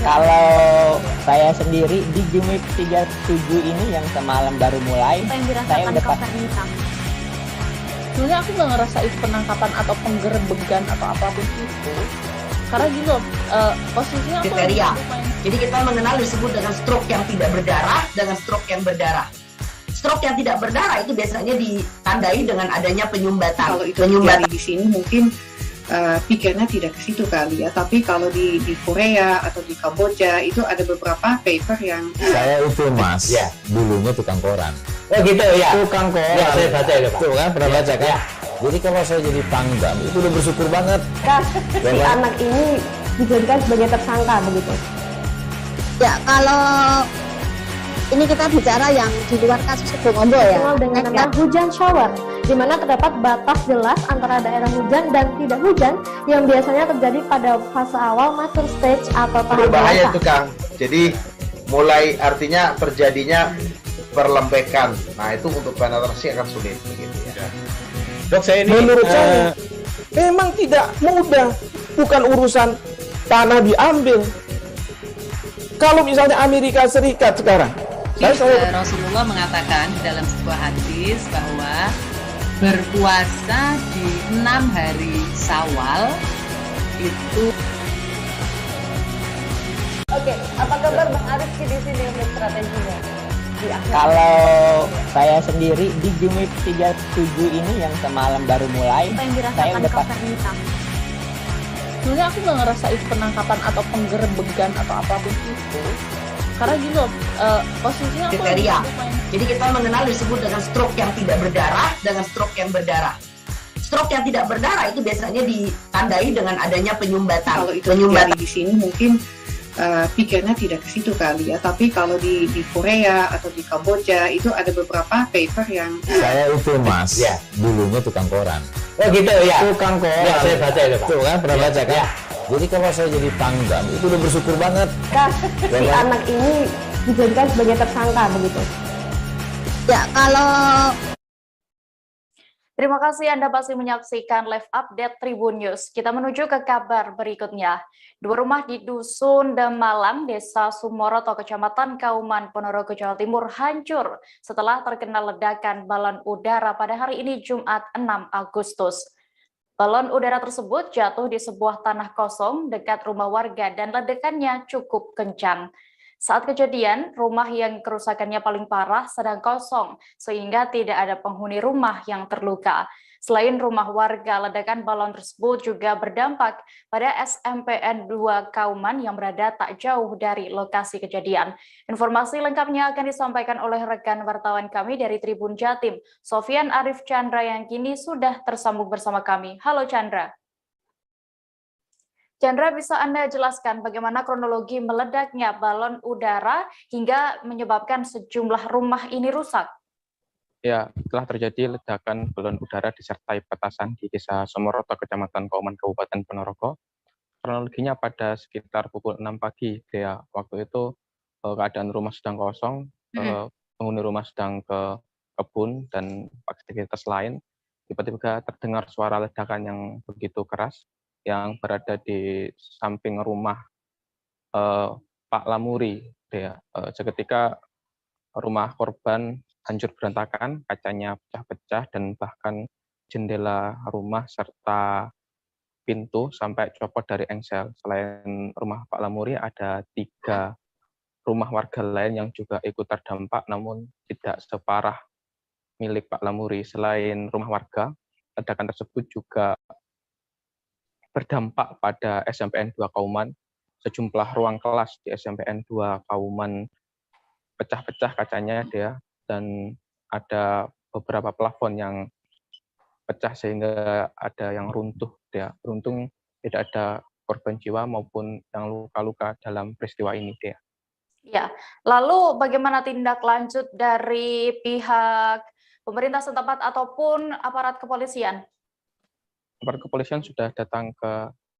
Speaker 17: Kalau saya sendiri di Jumip 37 ini yang semalam baru mulai, saya udah
Speaker 11: sebenarnya aku nggak ngerasain penangkapan atau penggerebegan atau apapun itu, karena gini loh, posisinya aku
Speaker 10: kriteria. Jadi kita mengenal disebut dengan stroke yang tidak berdarah dengan stroke yang berdarah. Stroke yang tidak berdarah itu biasanya ditandai dengan adanya penyumbatan.
Speaker 12: Kalau itu terjadi di sini mungkin pikirnya tidak ke situ kali ya, tapi kalau di Korea atau di Kamboja itu ada beberapa paper yang
Speaker 13: saya itu mas, ya dulunya tukang koran. Oh gitu ya, tukang koran. Ya, saya baca itu Pak. Tuh kan pernah baca kan? Ya. Jadi kalau saya jadi pangdam itu udah bersyukur banget.
Speaker 18: Si anak ini dijadikan sebagai tersangka begitu. Ya kalau ini kita bicara yang di luar kasus Situbondo ya. Dengan nama hujan shower, di mana terdapat batas jelas antara daerah hujan dan tidak hujan yang biasanya terjadi pada fase awal mature stage atau tahap
Speaker 14: berbahaya
Speaker 18: dewasa.
Speaker 14: itu Kang. Jadi mulai artinya terjadinya perlembekan. Nah itu untuk penetrasi akan sulit begitu ya.
Speaker 15: Dok, saya ini menurut saya memang tidak mudah, bukan urusan tanah diambil. Kalau misalnya Amerika Serikat sekarang,
Speaker 16: Rasulullah mengatakan dalam sebuah hadis bahwa berpuasa di 6 hari Syawal itu.
Speaker 1: Oke, apa kabar Bang Arif di sini untuk strateginya?
Speaker 17: Kalau saya sendiri di Jumip 37 ini yang semalam baru mulai, saya udah
Speaker 11: sebenarnya aku nggak ngerasain penangkapan atau penggerebegan atau apapun itu, karena gini loh, posisinya aku
Speaker 10: kriteria. Jadi kita mengenal disebut dengan stroke yang tidak berdarah dengan stroke yang berdarah. Stroke yang tidak berdarah itu biasanya ditandai dengan adanya penyumbatan.
Speaker 12: Kalau itu terjadi di sini mungkin pikirnya tidak ke situ kali ya, tapi kalau di Korea atau di Kamboja itu ada beberapa paper yang
Speaker 13: saya itu mas, ya dulunya tukang koran. Oh gitu ya, tukang koran. Ya, saya baca itu Pak. Tuh kan pernah baca kan? Ya. Jadi kalau saya jadi pangdam itu udah bersyukur banget.
Speaker 18: Si anak ini dijadikan sebagai tersangka begitu. Ya kalau
Speaker 1: Terima kasih Anda masih menyaksikan live update Tribun News. Kita menuju ke kabar berikutnya. 2 rumah di Dusun Demalang, Desa Sumoroto, Kecamatan Kauman, Ponorogo, Jawa Timur hancur setelah terkena ledakan balon udara pada hari ini Jumat 6 Agustus. Balon udara tersebut jatuh di sebuah tanah kosong dekat rumah warga dan ledakannya cukup kencang. Saat kejadian, rumah yang kerusakannya paling parah sedang kosong, sehingga tidak ada penghuni rumah yang terluka. Selain rumah warga, ledakan balon tersebut juga berdampak pada SMPN 2 Kauman yang berada tak jauh dari lokasi kejadian. Informasi lengkapnya akan disampaikan oleh rekan wartawan kami dari Tribun Jatim, Sofian Arif Chandra yang kini sudah tersambung bersama kami. Halo Chandra. Chandra, bisa Anda jelaskan bagaimana kronologi meledaknya balon udara hingga menyebabkan sejumlah rumah ini rusak?
Speaker 19: Ya, telah terjadi ledakan balon udara disertai petasan di Desa Sumoroto, Kecamatan Kauman, Kabupaten Ponorogo. Kronologinya pada sekitar pukul 6 pagi, ya. Waktu itu keadaan rumah sedang kosong, penghuni rumah sedang ke kebun dan aktivitas lain. Tiba-tiba terdengar suara ledakan yang begitu keras yang berada di samping rumah Pak Lamuri. Ya. Seketika rumah korban hancur berantakan, kacanya pecah-pecah dan bahkan jendela rumah serta pintu sampai copot dari engsel. Selain rumah Pak Lamuri, ada 3 rumah warga lain yang juga ikut terdampak, namun tidak separah milik Pak Lamuri. Selain rumah warga, ledakan tersebut juga berdampak pada SMPN 2 Kauman. Sejumlah ruang kelas di SMPN 2 Kauman pecah-pecah kacanya, dia, dan ada beberapa plafon yang pecah sehingga ada yang runtuh. Dia. Beruntung tidak ada korban jiwa maupun yang luka-luka dalam peristiwa ini. Dia.
Speaker 1: Ya, lalu bagaimana tindak lanjut dari pihak pemerintah setempat ataupun aparat kepolisian?
Speaker 19: Aparat kepolisian sudah datang ke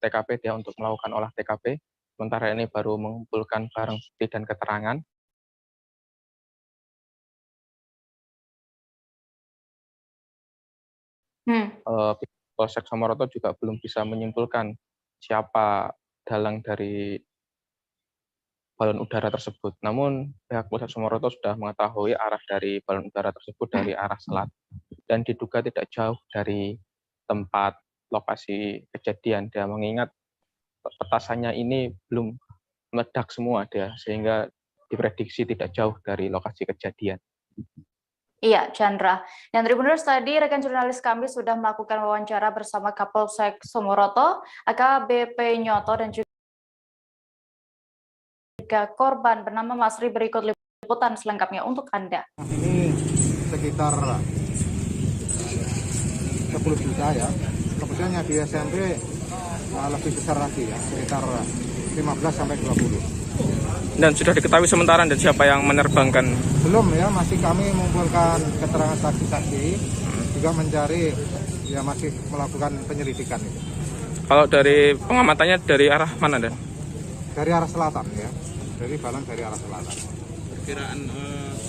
Speaker 19: TKP dia untuk melakukan olah TKP. Sementara ini baru mengumpulkan barang bukti dan keterangan. Polsek Somoroto juga belum bisa menyimpulkan siapa dalang dari balon udara tersebut. Namun pihak Polsek Somoroto sudah mengetahui arah dari balon udara tersebut dari arah selatan dan diduga tidak jauh dari tempat lokasi kejadian. Dia mengingat petasannya ini belum meledak semua dia, sehingga diprediksi tidak jauh dari lokasi kejadian.
Speaker 1: Iya, Chandra. Dan Tribuners, tadi rekan jurnalis kami sudah melakukan wawancara bersama Kapolsek Somoroto, AKBP Nyoto, dan juga korban bernama Masri. Berikut liputan selengkapnya untuk Anda.
Speaker 20: Ini sekitar 10 juta ya. Kemudian yang di SMP lebih besar lagi ya, sekitar 15 sampai 20.
Speaker 21: Dan sudah diketahui sementara dan siapa yang menerbangkan?
Speaker 20: Belum ya, masih kami mengumpulkan keterangan saksi-saksi, juga mencari, ya masih melakukan penyelidikan itu.
Speaker 21: Kalau dari pengamatannya dari arah mana, Dan?
Speaker 20: Dari arah selatan ya, dari balon dari arah selatan.
Speaker 21: Perkiraan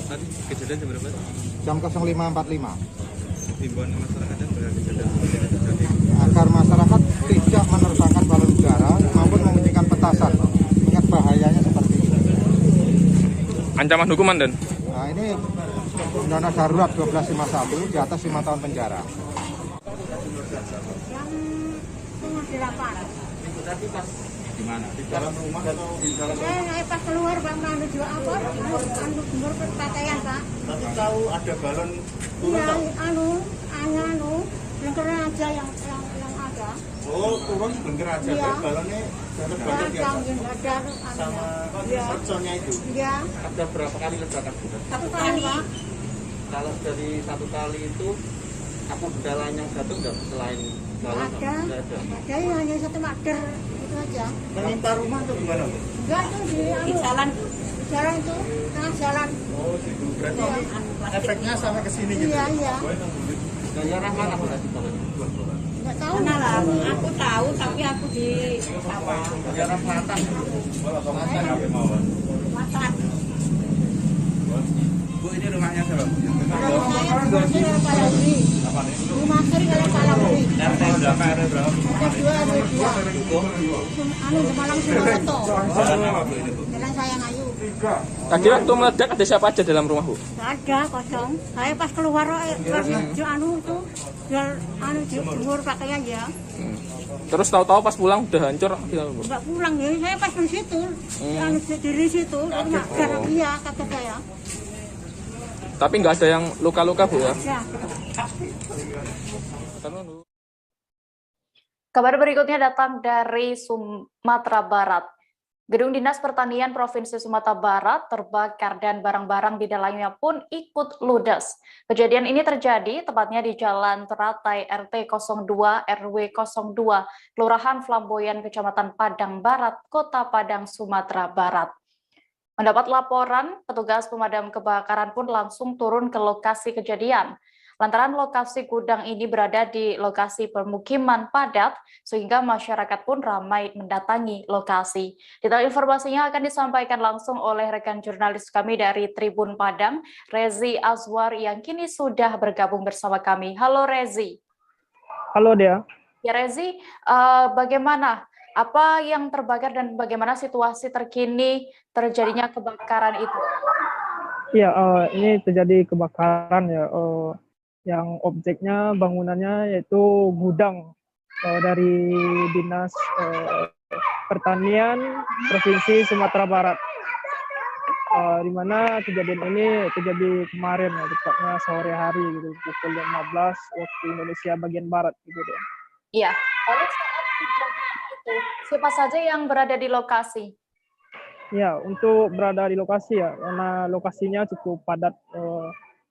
Speaker 21: tadi kejadian jam berapa?
Speaker 20: Jam 05.45.
Speaker 21: Himbauan masyarakat yang berada
Speaker 20: agar masyarakat tidak menerbangkan balon udara maupun membunyikan petasan, mengingat bahayanya seperti ini.
Speaker 21: Ancaman hukuman, Dan?
Speaker 20: Nah, ini Undang-Undang Darurat 1251 di atas 5 tahun penjara.
Speaker 21: Di mana? Di dalam rumah atau di dalam rumah?
Speaker 22: Saya pas keluar Bang menuju apa? Jemur pakaian, Pak.
Speaker 21: Tapi tahu ada balon turun?
Speaker 22: Iya, blinker aja yang ada.
Speaker 21: Oh, turun blinker aja.
Speaker 22: Iya.
Speaker 21: Terus balonnya jatuh balik ya?
Speaker 22: Ada
Speaker 21: sama merconnya itu?
Speaker 22: Iya.
Speaker 21: Ada berapa kali ledakan?
Speaker 22: Satu kali, Pak.
Speaker 21: Kalau dari satu kali itu apa benda lain yang jatuh nggak selain balon?
Speaker 22: Ada. Ada yang hanya satu mader itu aja.
Speaker 21: Menimpa rumah atau gimana, Bu?
Speaker 22: Enggak, itu di jalan. Di jalan itu, tengah jalan.
Speaker 21: Oh, gitu. Berarti ini efeknya sampai ke sini gitu?
Speaker 22: Iya, iya.
Speaker 21: Daerah mana berarti balonnya?
Speaker 22: Enggak tahu. Lah, aku tahu tapi aku di sawah.
Speaker 21: Daerah selatan.
Speaker 22: Selatan.
Speaker 21: Bu, ini rumahnya siapa?
Speaker 22: Rumah Sri kalau Palawuri.
Speaker 21: RT berapa?
Speaker 22: Malang Somoroto.
Speaker 21: Jalan apa, Bu, ini, Bu?
Speaker 22: Jalan Sayang Ayu.
Speaker 21: Tadi waktu meledak ada siapa aja dalam rumah, Bu?
Speaker 22: Nggak ada, kosong. Saya pas keluar jemur pakaian ya.
Speaker 21: Terus tahu-tahu pas pulang udah hancur gitu, Bu?
Speaker 22: Nggak pulang ya, saya pas di situ. Dari situ, iya kata saya.
Speaker 21: Tapi nggak ada yang luka-luka, Bu, ya?
Speaker 22: Ya.
Speaker 1: Kabar berikutnya datang dari Sumatera Barat. Gedung Dinas Pertanian Provinsi Sumatera Barat terbakar dan barang-barang di dalamnya pun ikut ludes. Kejadian ini terjadi tepatnya di Jalan Teratai RT 02 RW 02, Kelurahan Flamboyan, Kecamatan Padang Barat, Kota Padang, Sumatera Barat. Mendapat laporan, petugas pemadam kebakaran pun langsung turun ke lokasi kejadian. Lantaran lokasi gudang ini berada di lokasi permukiman padat, sehingga masyarakat pun ramai mendatangi lokasi. Detail informasinya akan disampaikan langsung oleh rekan jurnalis kami dari Tribun Padang, Rezi Azwar, yang kini sudah bergabung bersama kami. Halo Rezi.
Speaker 23: Halo Dea.
Speaker 1: Ya Rezi, bagaimana? Apa yang terbakar dan bagaimana situasi terkini terjadinya kebakaran itu?
Speaker 23: Iya, ini terjadi kebakaran ya. Yang objeknya bangunannya yaitu gudang dari Dinas Pertanian Provinsi Sumatera Barat, di mana kejadian ini terjadi kemarin ya, tepatnya sore hari gitu, pukul 15 waktu Indonesia bagian barat gitu deh.
Speaker 1: Iya. Lalu saat kejadian itu siapa saja yang berada di lokasi?
Speaker 23: Ya, untuk berada di lokasi ya, karena lokasinya cukup padat.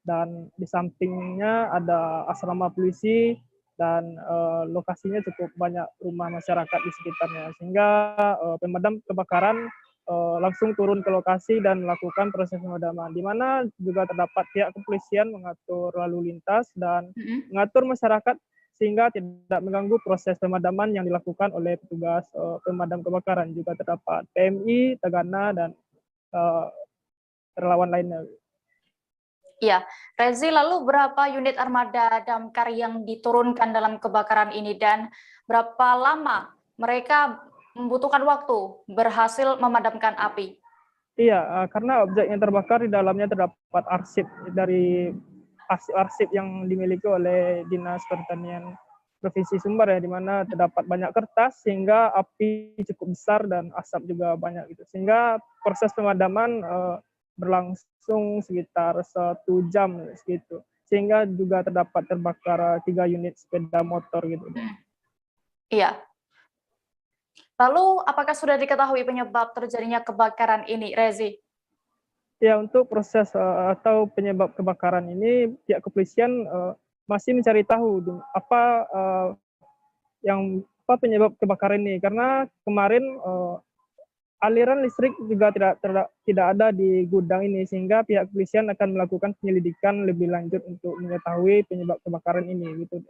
Speaker 23: Dan di sampingnya ada asrama polisi dan lokasinya cukup banyak rumah masyarakat di sekitarnya, sehingga pemadam kebakaran langsung turun ke lokasi dan melakukan proses pemadaman, di mana juga terdapat pihak kepolisian mengatur lalu lintas dan mengatur masyarakat sehingga tidak mengganggu proses pemadaman yang dilakukan oleh petugas pemadam kebakaran. Juga terdapat PMI, Tagana, dan relawan lainnya.
Speaker 1: Iya, Rezi, lalu berapa unit armada damkar yang diturunkan dalam kebakaran ini dan berapa lama mereka membutuhkan waktu berhasil memadamkan api?
Speaker 23: Iya, karena objek yang terbakar di dalamnya terdapat arsip yang dimiliki oleh Dinas Pertanian Provinsi Sumbar ya, di mana terdapat banyak kertas sehingga api cukup besar dan asap juga banyak gitu. Sehingga proses pemadaman berlangsung sekitar 1 jam segitu. Sehingga juga terdapat terbakar 3 unit sepeda motor gitu.
Speaker 1: Iya. Lalu, apakah sudah diketahui penyebab terjadinya kebakaran ini, Rezi?
Speaker 23: Ya, untuk proses atau penyebab kebakaran ini, pihak kepolisian masih mencari tahu apa penyebab kebakaran ini. Karena kemarin aliran listrik juga tidak ada di gudang ini, sehingga pihak kepolisian akan melakukan penyelidikan lebih lanjut untuk mengetahui penyebab kebakaran ini. Gitu.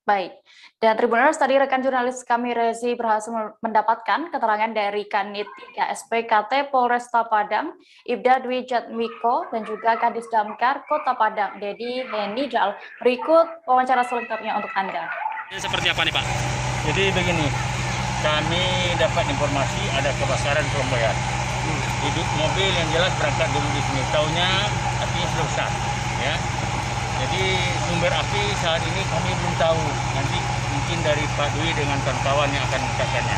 Speaker 1: Baik, dan Tribuners, tadi rekan jurnalis kami Rezi berhasil mendapatkan keterangan dari Kanit 3 SPKT Polresta Padang, Ibda Dwi Jatmiko, dan juga Kadis Damkar Kota Padang, Dedi Henijal. Berikut wawancara selengkapnya untuk Anda.
Speaker 2: Ini seperti apa nih Pak? Jadi begini, kami dapat informasi ada kebakaran Kelomboyan. Hidup mobil yang jelas berangkat dulu di sini, taunya apinya sudah besar. Ya. Jadi sumber api saat ini kami belum tahu. Nanti mungkin dari Pak Dwi dengan kawan-kawan yang akan mengatakannya.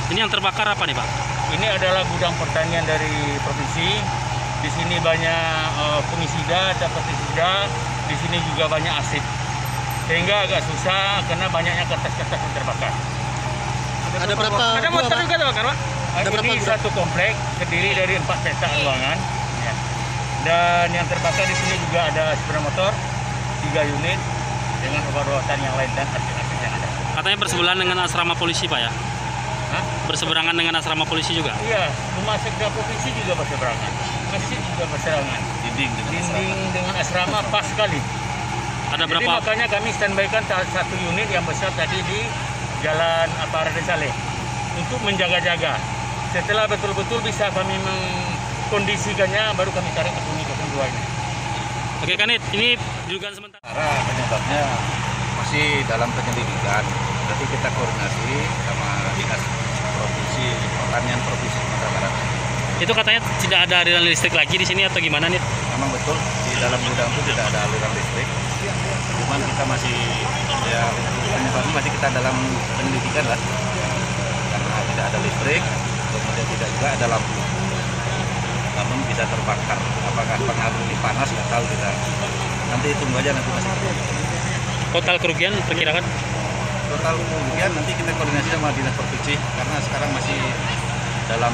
Speaker 2: Ini yang terbakar apa nih Pak? Ini adalah gudang pertanian dari provinsi. Di sini banyak fungisida atau pestisida. Di sini juga banyak asid. Sehingga agak susah karena banyaknya kertas-kertas yang terbakar. Ada berapa? Ada motor juga terbakar Pak? Ada berapa? Ini satu komplek terdiri dari 4 petak ruangan. Ya. Dan yang terbakar di sini juga ada sepeda motor 3 unit dengan obat-obatan yang lain dan arsip-arsip yang ada. Katanya bersebelahan dengan asrama polisi Pak ya? Hah? Berseberangan dengan asrama polisi juga? Iya, rumah sekda provinsi juga berseberangan. Masjid juga berseberangan. Dinding dengan asrama pas sekali. Ada berapa? Jadi makanya kami standby-kan satu unit yang besar tadi di Jalan Raden Saleh untuk menjaga-jaga. Setelah betul-betul bisa kami kondisikannya, baru kami tarik ke unit 02 ini. Oke Kanit, ini dugaan sementara. Penyebabnya masih dalam penyelidikan. Nanti kita koordinasi sama Dinas Provinsi Pertanian Provinsi Sumatera Barat. Itu katanya tidak ada aliran listrik lagi di sini atau gimana nih? Memang betul, di dalam gudang itu tidak ada aliran listrik. Cuman kita masih penyebabnya masih kita dalam penyelidikan lah. Karena tidak ada listrik, kemudian tidak juga ada lampu. Namun bisa terbakar. Apakah pengaruh di panas nggak tahu kita. Nanti tunggu aja nanti masih. Total kerugian perkirakan? Total kerugian nanti kita koordinasi sama Dinas Provinsi karena sekarang masih dalam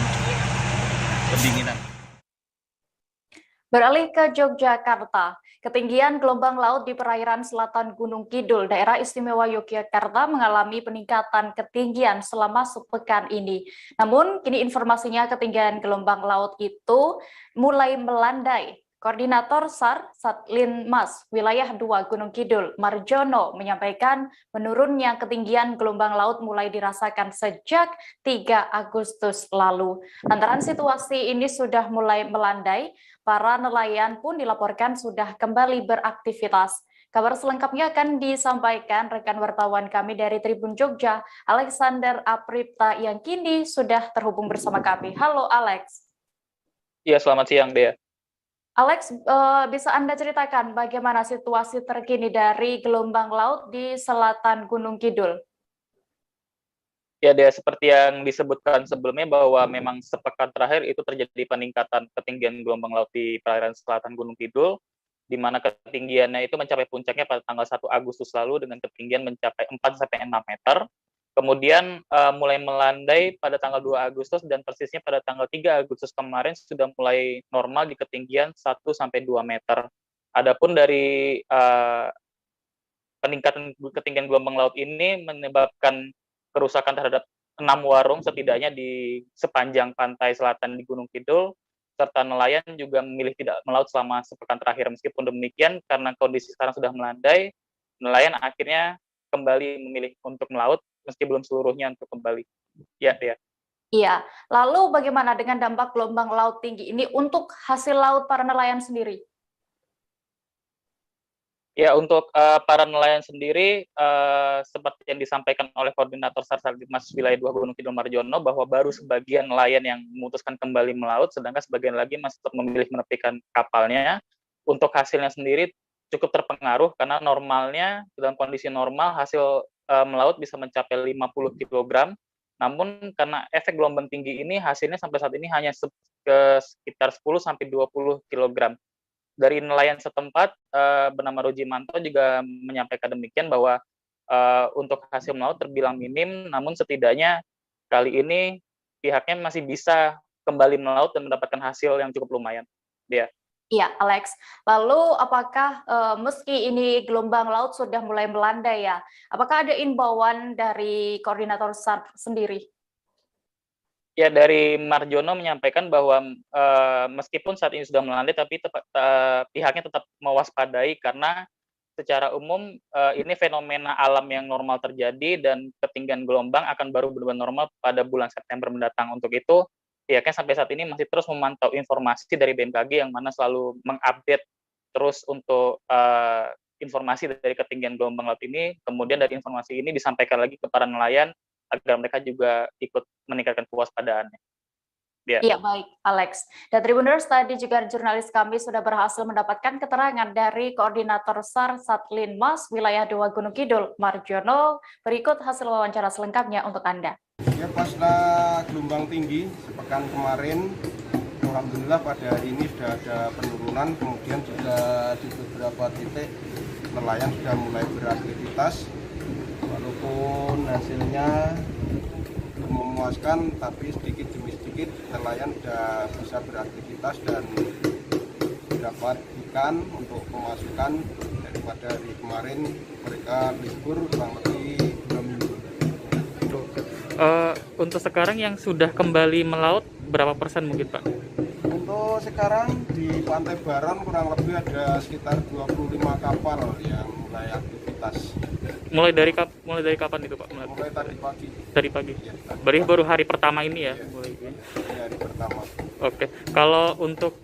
Speaker 2: pendinginan.
Speaker 1: Beralih ke Yogyakarta, ketinggian gelombang laut di perairan selatan Gunung Kidul, Daerah Istimewa Yogyakarta mengalami peningkatan ketinggian selama sepekan ini. Namun, kini informasinya ketinggian gelombang laut itu mulai melandai. Koordinator SAR Satlinmas Wilayah 2 Gunung Kidul, Marjono, menyampaikan menurunnya ketinggian gelombang laut mulai dirasakan sejak 3 Agustus lalu. Lantaran situasi ini sudah mulai melandai, para nelayan pun dilaporkan sudah kembali beraktivitas. Kabar selengkapnya akan disampaikan rekan wartawan kami dari Tribun Jogja, Alexander Apripta, yang kini sudah terhubung bersama kami. Halo Alex.
Speaker 5: Iya, selamat siang Dea.
Speaker 1: Alex, bisa Anda ceritakan bagaimana situasi terkini dari gelombang laut di selatan Gunung Kidul?
Speaker 5: Ya, Dea, seperti yang disebutkan sebelumnya bahwa memang sepekan terakhir itu terjadi peningkatan ketinggian gelombang laut di perairan selatan Gunung Kidul, di mana ketinggiannya itu mencapai puncaknya pada tanggal 1 Agustus lalu dengan ketinggian mencapai 4-6 meter. Kemudian mulai melandai pada tanggal 2 Agustus dan persisnya pada tanggal 3 Agustus kemarin sudah mulai normal di ketinggian 1-2 meter. Adapun dari peningkatan ketinggian gelombang laut ini menyebabkan kerusakan terhadap 6 warung setidaknya di sepanjang pantai selatan di Gunung Kidul, serta nelayan juga memilih tidak melaut selama sepekan terakhir. Meskipun demikian, karena kondisi sekarang sudah melandai, nelayan akhirnya kembali memilih untuk melaut meski belum seluruhnya untuk kembali. Ya.
Speaker 1: Iya, lalu bagaimana dengan dampak gelombang laut tinggi ini untuk hasil laut para nelayan sendiri?
Speaker 5: Ya, untuk para nelayan sendiri, seperti yang disampaikan oleh Koordinator Sarsardimas Wilayah 2 Gunung Kidul Marjono, bahwa baru sebagian nelayan yang memutuskan kembali melaut, sedangkan sebagian lagi masih tetap memilih menepikan kapalnya. Untuk hasilnya sendiri cukup terpengaruh, karena normalnya, dalam kondisi normal, hasil melaut bisa mencapai 50 kg, namun karena efek gelombang tinggi ini, hasilnya sampai saat ini hanya sekitar 10-20 kg. Dari nelayan setempat bernama Rujimanto juga menyampaikan demikian bahwa untuk hasil melaut terbilang minim, namun setidaknya kali ini pihaknya masih bisa kembali melaut dan mendapatkan hasil yang cukup lumayan.
Speaker 1: Iya, Alex. Lalu apakah meski ini gelombang laut sudah mulai melanda ya, apakah ada imbauan dari koordinator SAR sendiri?
Speaker 5: Ya, dari Marjono menyampaikan bahwa meskipun saat ini sudah melandai, tapi pihaknya tetap mewaspadai karena secara umum ini fenomena alam yang normal terjadi dan ketinggian gelombang akan baru benar-benar normal pada bulan September mendatang. Untuk itu, pihaknya sampai saat ini masih terus memantau informasi dari BMKG yang mana selalu mengupdate terus untuk informasi dari ketinggian gelombang laut ini. Kemudian dari informasi ini disampaikan lagi ke para nelayan agar mereka juga ikut meningkatkan kewaspadaannya.
Speaker 1: Iya, baik, Alex. Dan Tribuners, tadi juga jurnalis kami sudah berhasil mendapatkan keterangan dari Koordinator SAR Satlinmas Wilayah 2 Gunung Kidul, Marjono. Berikut hasil wawancara selengkapnya untuk Anda.
Speaker 6: Ya, pasca gelombang tinggi sepekan kemarin, alhamdulillah pada hari ini sudah ada penurunan, kemudian juga di beberapa titik nelayan sudah mulai beraktivitas. Walaupun hasilnya memuaskan, tapi sedikit demi sedikit nelayan sudah bisa beraktivitas dan dapat ikan untuk pemasukan. Daripada hari kemarin mereka libur kurang lebih 2 minggu.
Speaker 5: Untuk sekarang yang sudah kembali melaut berapa persen mungkin, Pak?
Speaker 6: Untuk sekarang di Pantai Baron kurang lebih ada sekitar 25 kapal yang mulai aktivitas.
Speaker 5: Mulai dari kapan itu, Pak?
Speaker 6: Mulai tadi pagi.
Speaker 5: Tadi pagi.
Speaker 6: Ya,
Speaker 5: Berarti baru hari pertama ini ya?
Speaker 6: Hari pertama.
Speaker 5: Oke. Kalau untuk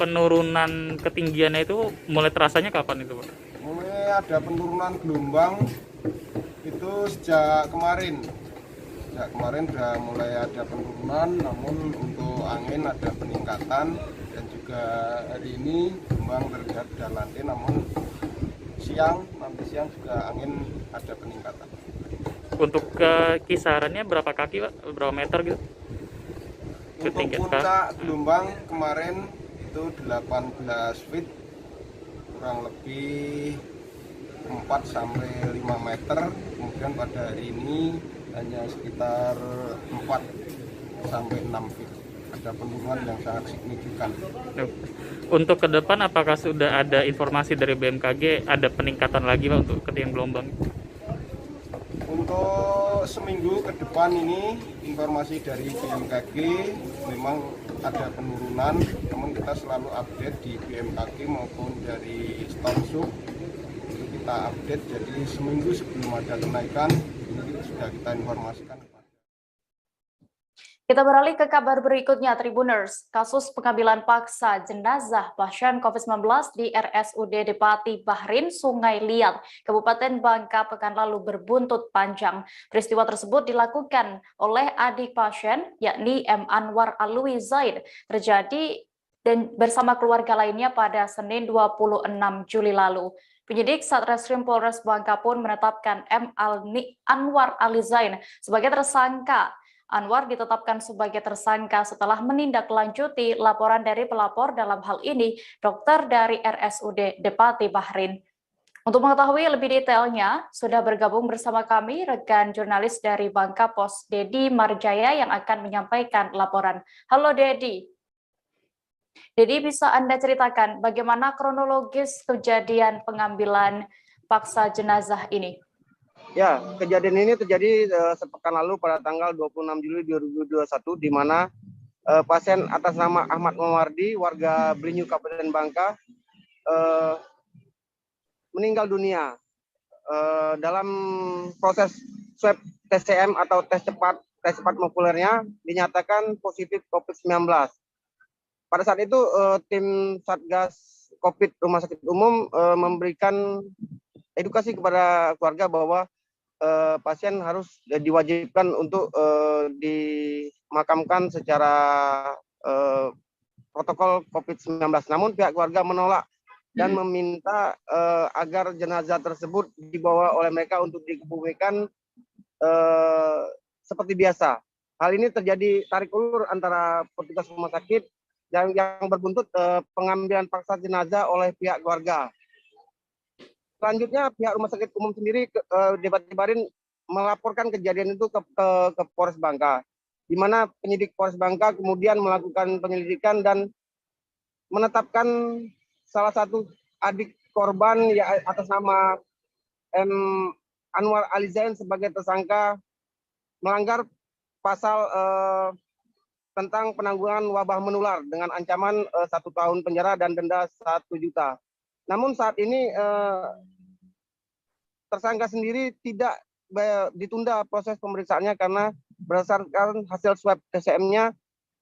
Speaker 5: penurunan ketinggiannya itu mulai terasanya kapan itu, Pak?
Speaker 6: Mulai ada penurunan gelombang itu sejak kemarin. Sejak kemarin sudah mulai ada penurunan, namun untuk angin ada peningkatan dan juga hari ini gelombang terlihat sudah landai, namun nanti siang juga angin ada peningkatan.
Speaker 5: Untuk kisarannya berapa kaki, Pak? Berapa meter gitu?
Speaker 6: Untuk puncak gelombang kemarin itu 18 feet, kurang lebih 4-5 meter. Kemudian pada hari ini hanya sekitar 4-6 feet. Ada penurunan yang sangat signifikan.
Speaker 5: Untuk ke depan apakah sudah ada informasi dari BMKG ada peningkatan lagi, Pak, untuk ketinggian gelombang?
Speaker 6: Untuk seminggu ke depan ini informasi dari BMKG memang ada penurunan, namun kita selalu update di BMKG maupun dari Stormsub itu kita update, jadi seminggu sebelum ada kenaikan ini sudah kita informasikan.
Speaker 1: Kita beralih ke kabar berikutnya, Tribuners. Kasus pengambilan paksa jenazah pasien COVID-19 di RSUD Depati Bahrin, Sungai Liat, Kabupaten Bangka pekan lalu berbuntut panjang. Peristiwa tersebut dilakukan oleh adik pasien, yakni M. Anwar Alwi Zaid, terjadi dan bersama keluarga lainnya pada Senin 26 Juli lalu. Penyidik Satreskrim Polres Bangka pun menetapkan M. Anwar Ali Zain sebagai tersangka. Anwar ditetapkan sebagai tersangka setelah menindaklanjuti laporan dari pelapor, dalam hal ini dokter dari RSUD Depati Bahrin. Untuk mengetahui lebih detailnya, sudah bergabung bersama kami rekan jurnalis dari Bangka Pos, Dedi Marjaya, yang akan menyampaikan laporan. Halo Dedi. Dedi, bisa Anda ceritakan bagaimana kronologis kejadian pengambilan paksa jenazah ini?
Speaker 8: Ya, kejadian ini terjadi sepekan lalu pada tanggal 26 Juli 2021, di mana pasien atas nama Ahmad Mawardi, warga Blinyu, Kabupaten Bangka, meninggal dunia. dalam proses swab TCM atau tes cepat molekulernya dinyatakan positif COVID-19. Pada saat itu tim Satgas COVID Rumah Sakit Umum memberikan edukasi kepada keluarga bahwa pasien harus diwajibkan untuk dimakamkan secara protokol COVID-19. Namun pihak keluarga menolak dan meminta agar jenazah tersebut dibawa oleh mereka untuk dikebumikan seperti biasa. Hal ini terjadi tarik ulur antara petugas rumah sakit yang berbuntut pengambilan paksa jenazah oleh pihak keluarga. Selanjutnya pihak rumah sakit umum sendiri Debat-Barin melaporkan kejadian itu ke Polres Bangka, di mana penyidik Polres Bangka kemudian melakukan penyelidikan dan menetapkan salah satu adik korban ya atas nama Anwar Alizain sebagai tersangka melanggar pasal tentang penanggulangan wabah menular dengan ancaman 1 tahun penjara dan denda 1 juta. Namun saat ini tersangka sendiri tidak ditunda proses pemeriksaannya karena berdasarkan hasil swab TCM-nya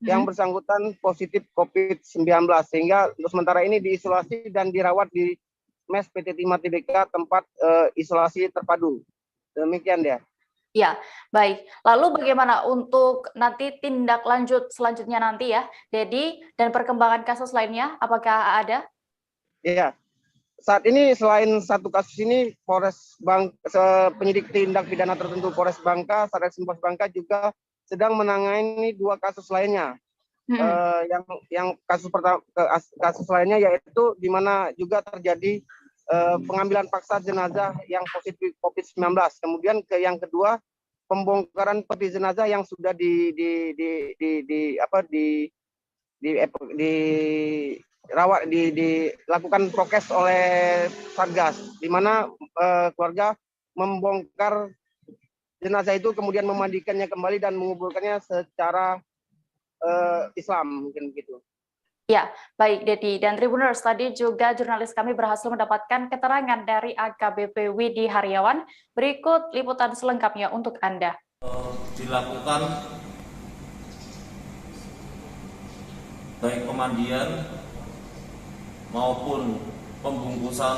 Speaker 8: yang bersangkutan positif COVID-19, sehingga untuk sementara ini diisolasi dan dirawat di MES PT Timah Tbk tempat isolasi terpadu. Demikian dia.
Speaker 1: Ya, baik. Lalu bagaimana untuk nanti tindak lanjut selanjutnya nanti ya, Dedi, dan perkembangan kasus lainnya, apakah ada?
Speaker 8: Iya. Saat ini selain satu kasus ini, penyidik tindak pidana tertentu Polres Bangka, Satreskrim Polres Bangka juga sedang menangani 2 kasus lainnya. Yang kasus lainnya yaitu di mana juga terjadi pengambilan paksa jenazah yang positif COVID-19. Kemudian yang kedua, pembongkaran peti jenazah yang sudah dilakukan prokes oleh Satgas, di mana keluarga membongkar jenazah itu kemudian memandikannya kembali dan menguburkannya secara Islam, mungkin begitu.
Speaker 1: Ya, baik Dedi dan Tribuners, tadi juga jurnalis kami berhasil mendapatkan keterangan dari AKBP Widi Haryawan. Berikut liputan selengkapnya untuk Anda.
Speaker 4: Dilakukan baik pemandian maupun pembungkusan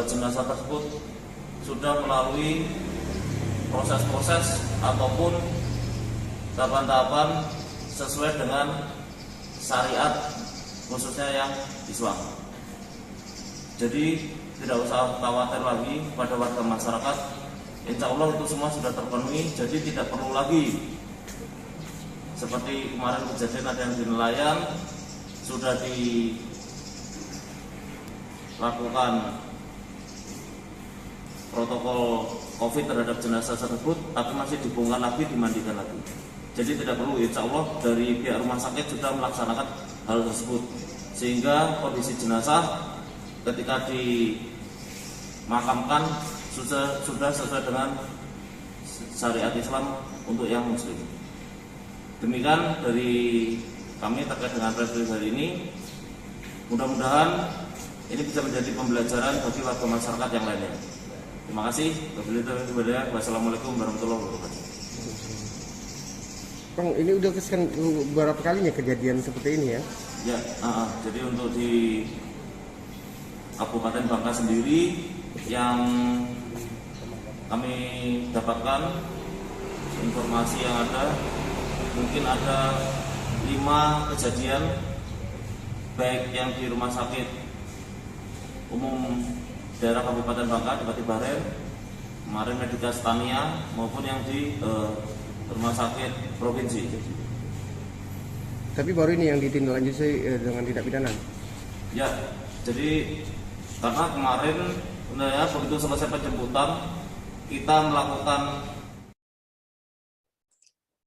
Speaker 4: jenazah tersebut sudah melalui proses-proses ataupun tahapan-tahapan sesuai dengan syariat khususnya yang Islam. Jadi tidak usah khawatir lagi pada warga masyarakat, insya Allah itu semua sudah terpenuhi, jadi tidak perlu lagi seperti kemarin kejadian ada yang di nelayan sudah dilakukan protokol COVID terhadap jenazah tersebut, tapi masih dibongkar lagi, dimandikan lagi. Jadi tidak perlu, insya Allah dari pihak rumah sakit sudah melaksanakan hal tersebut, sehingga kondisi jenazah ketika dimakamkan sudah sesuai dengan syariat Islam untuk yang Muslim. Demikian dari kami terkait dengan press release hari ini. Mudah-mudahan ini bisa menjadi pembelajaran bagi warga masyarakat yang lainnya. Terima kasih. Wassalamualaikum warahmatullahi wabarakatuh.
Speaker 6: Bang, ini udah berapa kalinya kejadian seperti ini ya?
Speaker 4: Ya, jadi untuk di Kabupaten Bangka sendiri yang kami dapatkan informasi yang ada, mungkin ada 5 kejadian baik yang di Rumah Sakit Umum daerah Kabupaten Bangka, Debat-Barin, kemarin Medikas Tania, maupun yang di Rumah Sakit Provinsi.
Speaker 6: Tapi baru ini yang ditindaklanjuti dengan tindak pidana?
Speaker 4: Ya, jadi karena kemarin begitu selesai penjemputan, kita melakukan.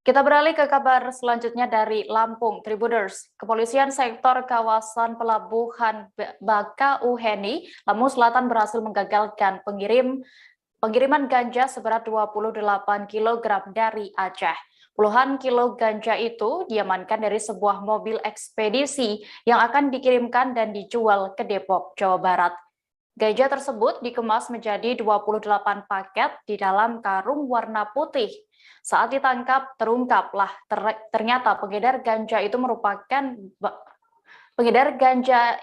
Speaker 1: Kita beralih ke kabar selanjutnya dari Lampung, Tribuners. Kepolisian sektor kawasan pelabuhan Baka Uheni, Lampung Selatan berhasil menggagalkan pengiriman ganja seberat 28 kg dari Aceh. Puluhan kilo ganja itu diamankan dari sebuah mobil ekspedisi yang akan dikirimkan dan dijual ke Depok, Jawa Barat. Ganja tersebut dikemas menjadi 28 paket di dalam karung warna putih. Saat ditangkap, terungkaplah ternyata pengedar ganja itu merupakan pengedar ganja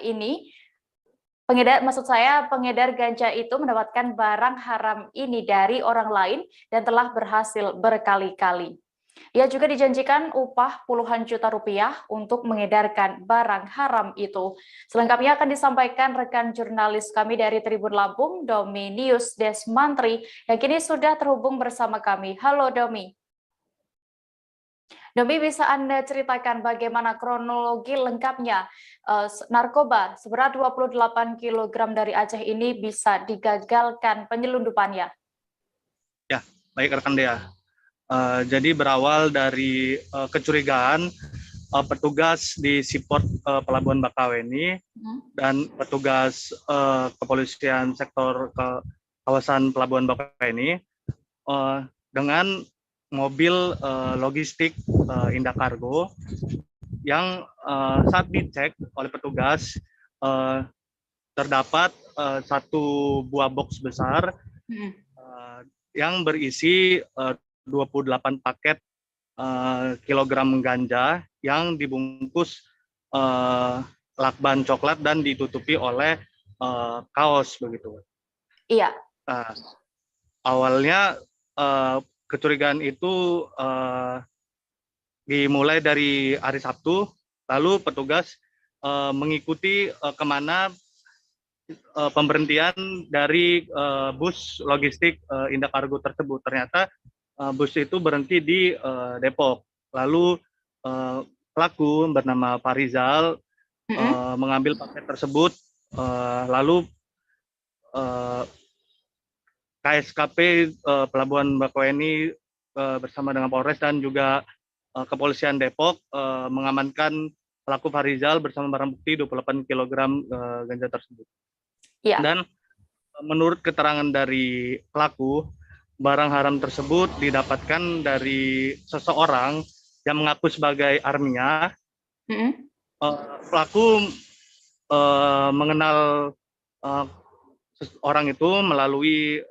Speaker 1: itu mendapatkan barang haram ini dari orang lain dan telah berhasil berkali-kali. Ia juga dijanjikan upah puluhan juta rupiah untuk mengedarkan barang haram itu. Selengkapnya akan disampaikan rekan jurnalis kami dari Tribun Lampung, Dominius Desmantri, yang kini sudah terhubung bersama kami. Halo Domi. Domi, bisa Anda ceritakan bagaimana kronologi lengkapnya narkoba seberat 28 kg dari Aceh ini bisa digagalkan penyelundupannya?
Speaker 3: Ya, baik rekan Dea. Jadi berawal dari kecurigaan petugas di Siport Pelabuhan Bakauheni dan petugas kepolisian sektor kawasan Pelabuhan Bakauheni dengan mobil logistik Indah Cargo yang saat dicek oleh petugas terdapat satu buah box besar yang berisi 28 paket kilogram ganja yang dibungkus lakban coklat dan ditutupi oleh kaos begitu.
Speaker 1: Iya.
Speaker 3: Awalnya kecurigaan itu dimulai dari hari Sabtu, lalu petugas mengikuti kemana pemberhentian dari bus logistik Indah Cargo tersebut. Ternyata bus itu berhenti di Depok. Lalu pelaku bernama Farizal mengambil paket tersebut, lalu KSKP Pelabuhan Bakauheni bersama dengan Polres dan juga Kepolisian Depok mengamankan pelaku Farizal bersama barang bukti 28 kg ganja tersebut.
Speaker 1: Ya.
Speaker 3: Dan menurut keterangan dari pelaku, barang haram tersebut didapatkan dari seseorang yang mengaku sebagai Armia. Pelaku mengenal orang itu melalui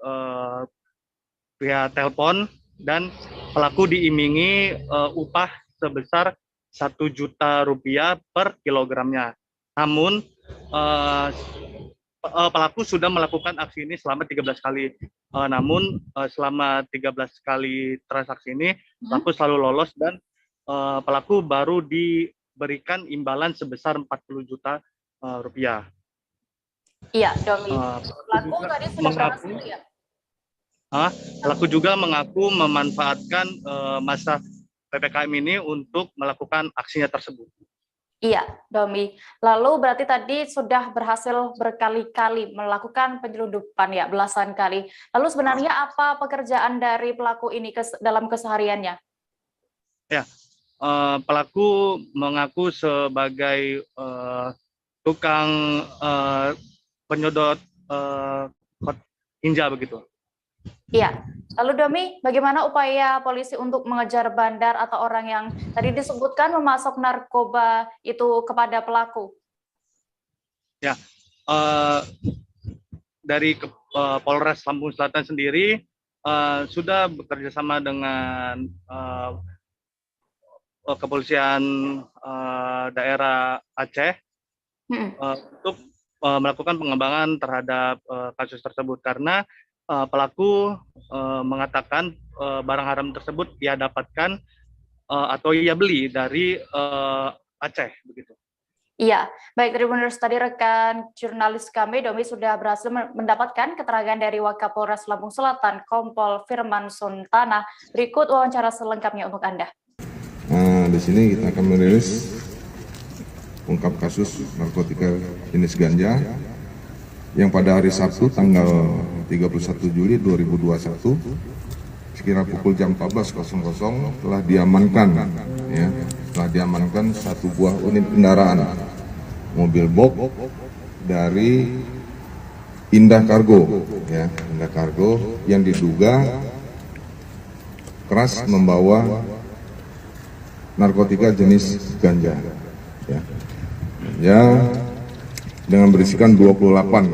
Speaker 3: via telepon dan pelaku diimingi upah sebesar 1 juta rupiah per kilogramnya. Namun pelaku sudah melakukan aksi ini selama 13 kali. Namun selama 13 kali transaksi ini pelaku selalu lolos dan pelaku baru diberikan imbalan sebesar 40 juta rupiah.
Speaker 1: Iya, Domi. Pelaku tadi sudah berhasil ya?
Speaker 3: Pelaku juga mengaku memanfaatkan masa PPKM ini untuk melakukan aksinya tersebut.
Speaker 1: Iya, Domi. Lalu berarti tadi sudah berhasil berkali-kali melakukan penyelundupan ya, belasan kali. Lalu sebenarnya apa pekerjaan dari pelaku ini dalam kesehariannya?
Speaker 3: Ya, pelaku mengaku sebagai tukang penyedot hinja begitu.
Speaker 1: Iya. Lalu Domi, bagaimana upaya polisi untuk mengejar bandar atau orang yang tadi disebutkan memasok narkoba itu kepada pelaku?
Speaker 3: Ya, dari Polres Lampung Selatan sendiri sudah bekerja sama dengan kepolisian daerah Aceh untuk melakukan pengembangan terhadap kasus tersebut karena pelaku mengatakan barang haram tersebut ia dapatkan atau ia beli dari Aceh begitu.
Speaker 1: Iya, baik Tribuners, tadi rekan jurnalis kami Domi sudah berhasil mendapatkan keterangan dari Wakapolres Lampung Selatan Kompol Firman Suntana. Berikut wawancara selengkapnya untuk Anda.
Speaker 7: Nah, di sini kita akan merilis ungkap kasus narkotika jenis ganja yang pada hari Sabtu tanggal 31 Juli 2021 sekira pukul jam 14.00 telah diamankan ya, satu buah unit kendaraan mobil box dari Indah Cargo ya, Indah Cargo yang diduga keras membawa narkotika jenis ganja ya dengan berisikan 28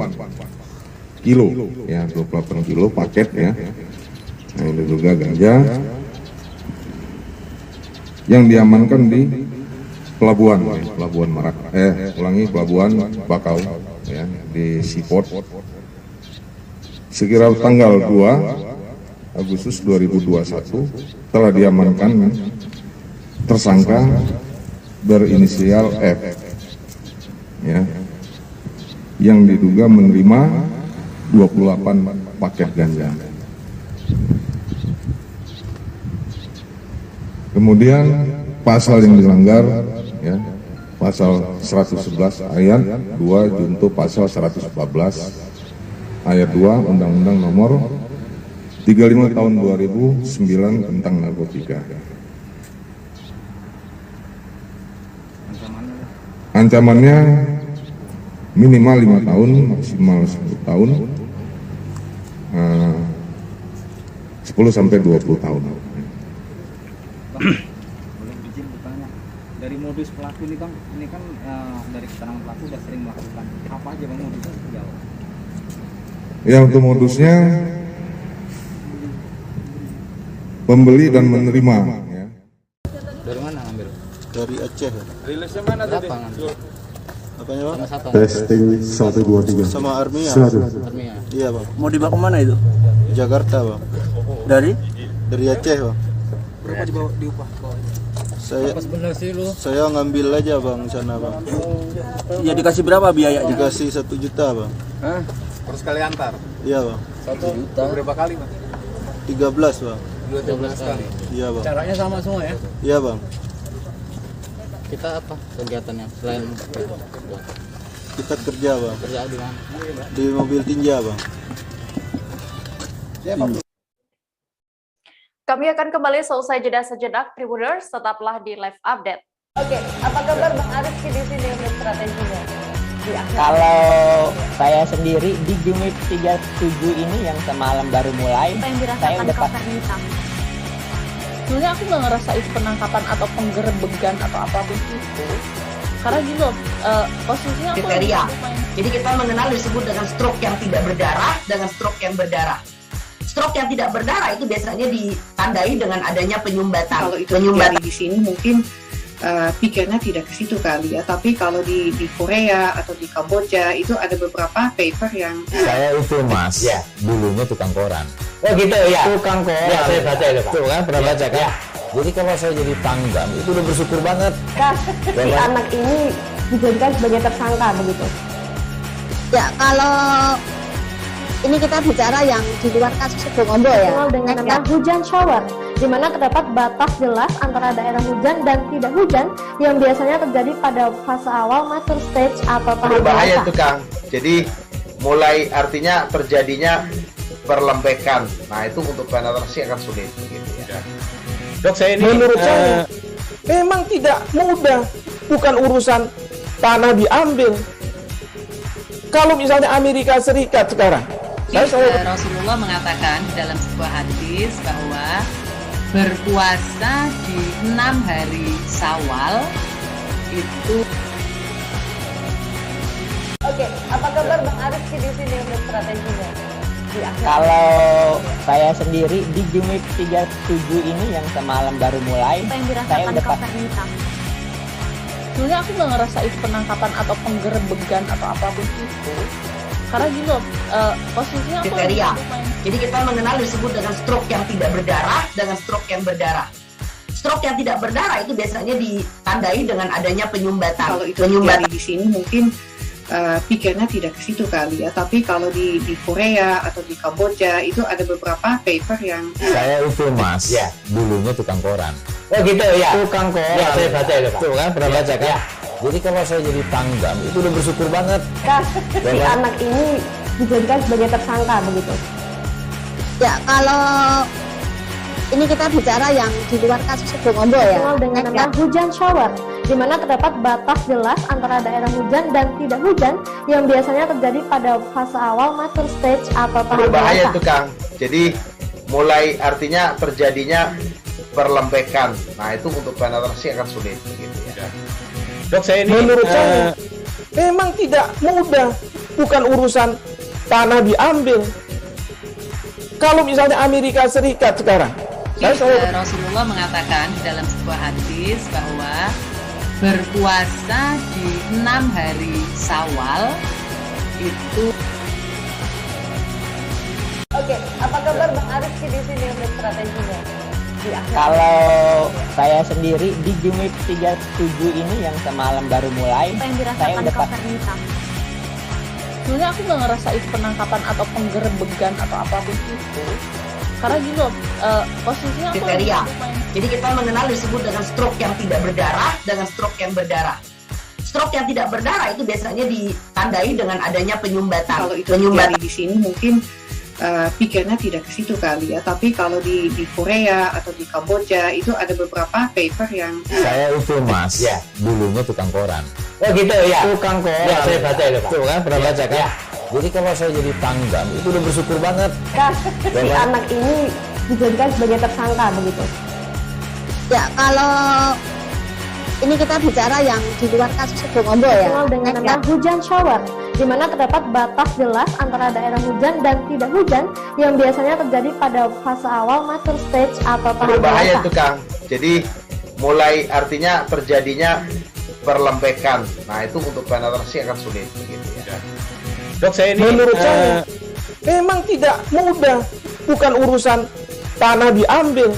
Speaker 7: kilo, ya 28 kilo paket ya. Nah, ini juga ganja yang diamankan di pelabuhan Merak, pelabuhan Bakau ya, di Sipot sekitar tanggal 2 Agustus 2021 telah diamankan tersangka berinisial F ya, yang diduga menerima 28 paket ganja. Kemudian pasal yang dilanggar ya, pasal 111 ayat 2 junto pasal 114 ayat 2 Undang-Undang Nomor 35 tahun 2009 tentang narkotika. Ancamannya minimal 5 tahun, maksimal 10 tahun, 10 sampai 20 tahun.
Speaker 21: Boleh izin bertanya, dari modus pelaku ini kan dari keterangan pelaku sudah sering melakukan apa aja bang modusnya seperti apa?
Speaker 7: Ya, untuk modusnya pembeli dan menerima. Ya.
Speaker 21: Dari mana ngambil?
Speaker 6: Dari Aceh.
Speaker 21: Rilisnya mana tadi?
Speaker 6: Apanya bang?
Speaker 9: Testing 1 2 3.
Speaker 6: Sama Armia.
Speaker 21: Armia.
Speaker 6: Iya bang.
Speaker 21: Mau dibawa kemana itu?
Speaker 6: Jakarta bang. Dari Aceh bang.
Speaker 21: Berapa dibawa diupah?
Speaker 6: Saya ngambil aja bang sana bang.
Speaker 21: Ya dikasih berapa biaya?
Speaker 6: Dikasih 1 juta bang.
Speaker 21: Hah? Terus kali antar?
Speaker 6: Iya bang.
Speaker 21: 1 juta. Berapa kali bang?
Speaker 6: 13 bang.
Speaker 21: 13 kali.
Speaker 6: Iya bang.
Speaker 21: Caranya sama semua ya?
Speaker 6: Iya bang.
Speaker 21: Kita apa kegiatannya selain
Speaker 6: Kita kerja bang.
Speaker 21: kerja di mana?
Speaker 6: Di mobil tinja bang.
Speaker 1: Kami akan kembali seusai jeda sejenak, Tribuners, tetaplah di live update. Oke, apa kabar Bang Arief di sini untuk strateginya?
Speaker 17: Kalau saya sendiri di Jumip 37 ini yang semalam baru mulai, saya udah
Speaker 11: sebenarnya aku nggak ngerasa itu penangkapan atau penggerebegan atau apapun itu, karena gini loh, posisinya aku
Speaker 10: kriteria. Jadi kita mengenal disebut dengan stroke yang tidak berdarah dengan stroke yang berdarah. Stroke yang tidak berdarah itu biasanya ditandai dengan adanya penyumbatan.
Speaker 12: Kalau itu terjadi di sini mungkin pikirnya tidak ke situ kali ya, tapi kalau di Korea atau di Kamboja itu ada beberapa paper yang
Speaker 13: saya itu mas, ya dulunya tukang koran. Oh gitu ya, tukang koran. Ya saya baca itu pak. Tuh kan pernah baca kan? Ya. Jadi kalau saya jadi pangdam itu udah bersyukur banget.
Speaker 18: Si anak ini dijadikan sebagai tersangka begitu. Ya kalau ini kita bicara yang di luar kasus Situbondo ya. Dengan nama hujan shower, di mana terdapat batas jelas antara daerah hujan dan tidak hujan yang biasanya terjadi pada fase awal mature stage atau tahap
Speaker 14: berbahaya
Speaker 18: dewasa.
Speaker 14: tuh Kang. Jadi mulai artinya terjadinya perlembekan. Nah itu untuk penetrasi akan sulit. Gitu ya.
Speaker 15: Dok saya ini menurut saya memang tidak mudah, bukan urusan tanah diambil. Kalau misalnya Amerika Serikat sekarang.
Speaker 16: Rasulullah mengatakan dalam sebuah hadis bahwa berpuasa di 6 hari Syawal itu.
Speaker 1: Oke, apa kabar Bang Arief di sini untuk strateginya?
Speaker 17: Kalau saya sendiri di Jumip 37 ini yang semalam baru mulai, saya udah
Speaker 11: sebenarnya aku nggak ngerasa itu penangkapan atau penggerebegan atau apapun itu, karena gini loh, posisinya aku
Speaker 10: kriteria. Jadi kita mengenal disebut dengan stroke yang tidak berdarah dengan stroke yang berdarah. Stroke yang tidak berdarah itu biasanya ditandai dengan adanya penyumbatan.
Speaker 12: Kalau itu terjadi di sini mungkin pikirnya tidak ke situ kali ya, tapi kalau di Korea atau di Kamboja itu ada beberapa paper yang
Speaker 13: saya itu mas, ya dulunya tukang koran. Oh gitu ya, tukang koran. Ya saya baca itu pak. Tuh kan pernah baca kan? Ya. Jadi kalau saya jadi pangdam itu udah bersyukur banget.
Speaker 18: Si anak ini dijadikan sebagai tersangka begitu. Ya kalau ini kita bicara yang di luar kasus Situbondo ya. Dengan nama hujan shower, di mana terdapat batas jelas antara daerah hujan dan tidak hujan yang biasanya terjadi pada fase awal mature stage atau tahap
Speaker 14: berbahaya
Speaker 18: dewasa.
Speaker 14: tuh Kang. Jadi mulai artinya terjadinya perlembekan. Nah itu untuk penetrasi akan sulit. Gitu ya.
Speaker 15: Dok saya ini menurut saya memang tidak mudah, bukan urusan tanah diambil. Kalau misalnya Amerika Serikat sekarang,
Speaker 16: Rasulullah mengatakan dalam sebuah hadis bahwa berpuasa di 6 hari Syawal itu.
Speaker 1: Oke, apa kabar Bang Arif di sini untuk strateginya?
Speaker 17: Kalau saya sendiri di Jumip 37 ini yang semalam baru mulai, saya udah
Speaker 11: sebenarnya aku nggak ngerasain penangkapan atau penggerebegan atau apapun itu, karena gini loh, posisinya aku
Speaker 10: kriteria. Jadi kita mengenal disebut dengan stroke yang tidak berdarah dengan stroke yang berdarah. Stroke yang tidak berdarah itu biasanya ditandai dengan adanya penyumbatan.
Speaker 12: Kalau itu penyumbatan di sini mungkin pikirnya tidak ke situ kali ya, tapi kalau di Korea atau di Kamboja itu ada beberapa paper yang
Speaker 13: saya itu mas, ya dulunya tukang koran. Oh gitu ya, tukang koran. Ya saya baca itu Pak. Tuh kan pernah baca kan? Ya. Jadi kalau saya jadi pangdam itu udah bersyukur banget.
Speaker 18: Si anak ini dijadikan sebagai tersangka begitu. Ya kalau ini kita bicara yang di luar kasus Situbondo ya, dengan nama hujan shower, di mana terdapat batas jelas antara daerah hujan dan tidak hujan yang biasanya terjadi pada fase awal mature stage atau tahap
Speaker 14: berbahaya itu Kang. Jadi mulai artinya terjadinya perlembekan. Nah itu untuk penetrasi akan sulit. Gitu ya.
Speaker 15: Dok saya ini menurut saya memang tidak mudah, bukan urusan tanah diambil.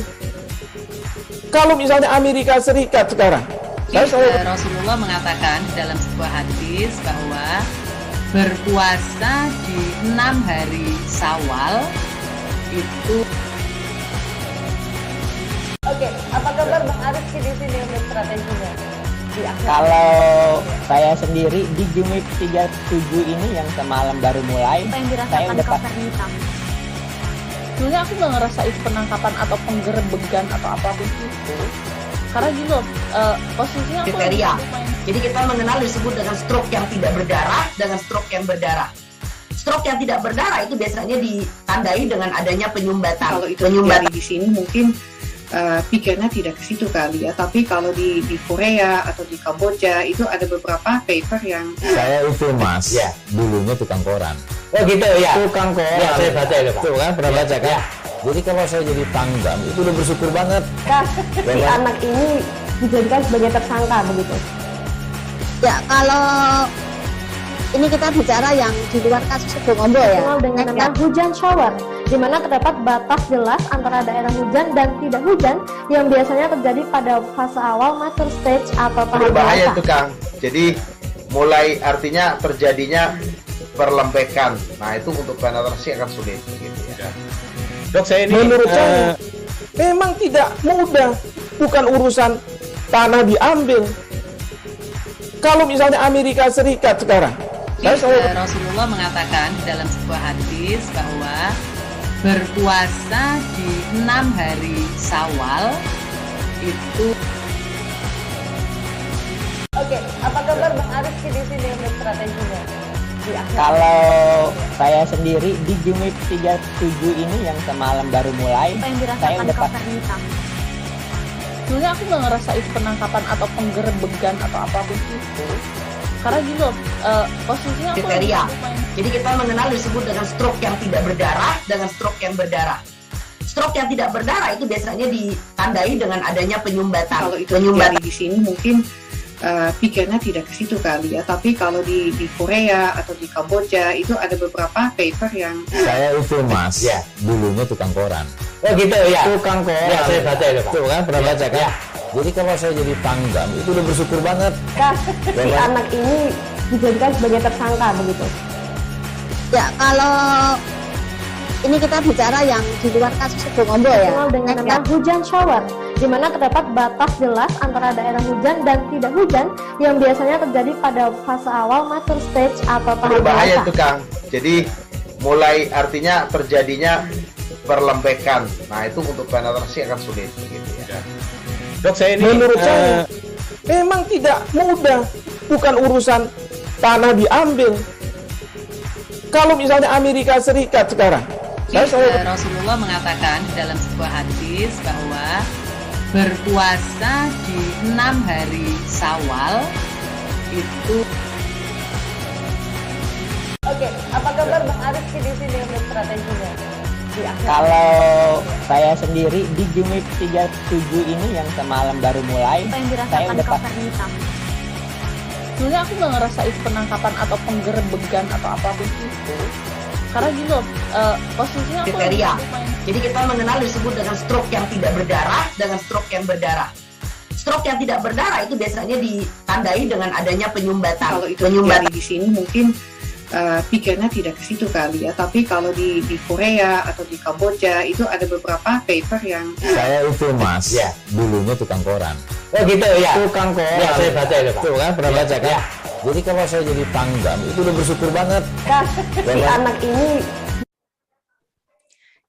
Speaker 15: Kalau misalnya Amerika Serikat sekarang.
Speaker 16: Rasulullah mengatakan dalam sebuah hadis bahwa berpuasa di 6 hari Syawal itu.
Speaker 1: Oke, apa kabar Bang Arif di sini untuk strateginya?
Speaker 17: Kalau saya sendiri di Jumip 37 ini yang semalam baru mulai, saya udah
Speaker 11: sebenarnya aku nggak ngerasain penangkapan atau penggerebegan atau apapun itu, karena gini loh, posisinya aku
Speaker 10: kriteria. Jadi kita mengenal disebut dengan stroke yang tidak berdarah dengan stroke yang berdarah. Stroke yang tidak berdarah itu biasanya ditandai dengan adanya penyumbatan.
Speaker 12: Kalau itu penyumbatan di sini mungkin pikirnya tidak ke situ kali ya, tapi kalau di Korea atau di Kamboja itu ada beberapa paper yang
Speaker 13: saya itu mas, ya dulunya tukang koran. Oh gitu ya, tukang koran. Ya saya baca itu Pak. Tuh kan pernah baca kan? Ya. Jadi kalau saya jadi pangdam itu udah bersyukur banget.
Speaker 18: Si anak ini dijadikan sebagai tersangka begitu. Ya kalau ini kita bicara yang di luar kasus Situbondo ya, dengan nama hujan shower, di mana terdapat batas jelas antara daerah hujan dan tidak hujan yang biasanya terjadi pada fase awal mature stage atau tahap
Speaker 14: berbahaya itu Kang. Jadi mulai artinya terjadinya perlembekan. Nah itu untuk penetrasi akan sulit. Gitu ya.
Speaker 15: Dok saya ini menurut saya memang tidak mudah, bukan urusan tanah diambil. Kalau misalnya Amerika Serikat sekarang.
Speaker 16: Rasulullah mengatakan dalam sebuah hadis bahwa berpuasa di 6 hari Syawal itu.
Speaker 1: Oke, apa kabar Bang Arif di sini untuk strateginya?
Speaker 17: Kalau saya sendiri di Jumip 37 ini yang semalam baru mulai, saya udah
Speaker 11: sebenarnya aku nggak ngerasain penangkapan atau penggerebegan atau apapun itu, karena gini loh, posisinya aku
Speaker 10: kriteria. Jadi kita mengenal disebut dengan stroke yang tidak berdarah dengan stroke yang berdarah. Stroke yang tidak berdarah itu biasanya ditandai dengan adanya penyumbatan.
Speaker 12: Kalau itu penyumbatan di sini mungkin pikirnya tidak ke situ kali ya, tapi kalau di Korea atau di Kamboja itu ada beberapa paper yang
Speaker 13: saya itu mas, ya dulunya tukang koran. Oh gitu ya, tukang koran. Ya saya baca itu Pak. Tuh kan pernah baca kan? Ya. Jadi kalau saya jadi pangdam itu udah bersyukur banget.
Speaker 18: Si anak ini dijadikan sebagai tersangka begitu. Ya kalau ini kita bicara yang di luar kasus Situbondo ya, dengan nama hujan shower, di mana terdapat batas jelas antara daerah hujan dan tidak hujan yang biasanya terjadi pada fase awal mature stage atau tahap
Speaker 14: berbahaya itu Kang. Jadi mulai artinya terjadinya perlembekan. Nah itu untuk penetrasi akan sulit. Gitu ya.
Speaker 15: Dok saya ini menurut saya memang tidak mudah, bukan urusan tanah diambil. Kalau misalnya Amerika Serikat sekarang.
Speaker 16: Rasulullah mengatakan dalam sebuah hadis bahwa berpuasa di 6 hari Syawal itu.
Speaker 1: Oke, apa kabar Bang Arif di sini untuk strateginya?
Speaker 17: Kalau saya sendiri di Jumip 37 ini yang semalam baru mulai, saya udah pasti.
Speaker 11: Sebenarnya aku nggak ngerasain penangkapan atau penggerebegan atau apapun itu. Karena gini loh, posisinya aku
Speaker 10: kriteria. Jadi kita mengenal disebut dengan stroke yang tidak berdarah dengan stroke yang berdarah. Stroke yang tidak berdarah itu biasanya ditandai dengan adanya penyumbatan.
Speaker 12: Kalau itu terjadi di sini mungkin pikirnya tidak ke situ kali ya, tapi kalau di Korea atau di Kamboja itu ada beberapa paper yang
Speaker 13: saya itu mas, ya dulunya tukang koran. Oh gitu ya, tukang koran. Ya saya baca itu Pak. Tuh kan pernah baca kan? Ya. Jadi kalau saya jadi pangdam itu udah bersyukur banget.
Speaker 1: Si anak ini.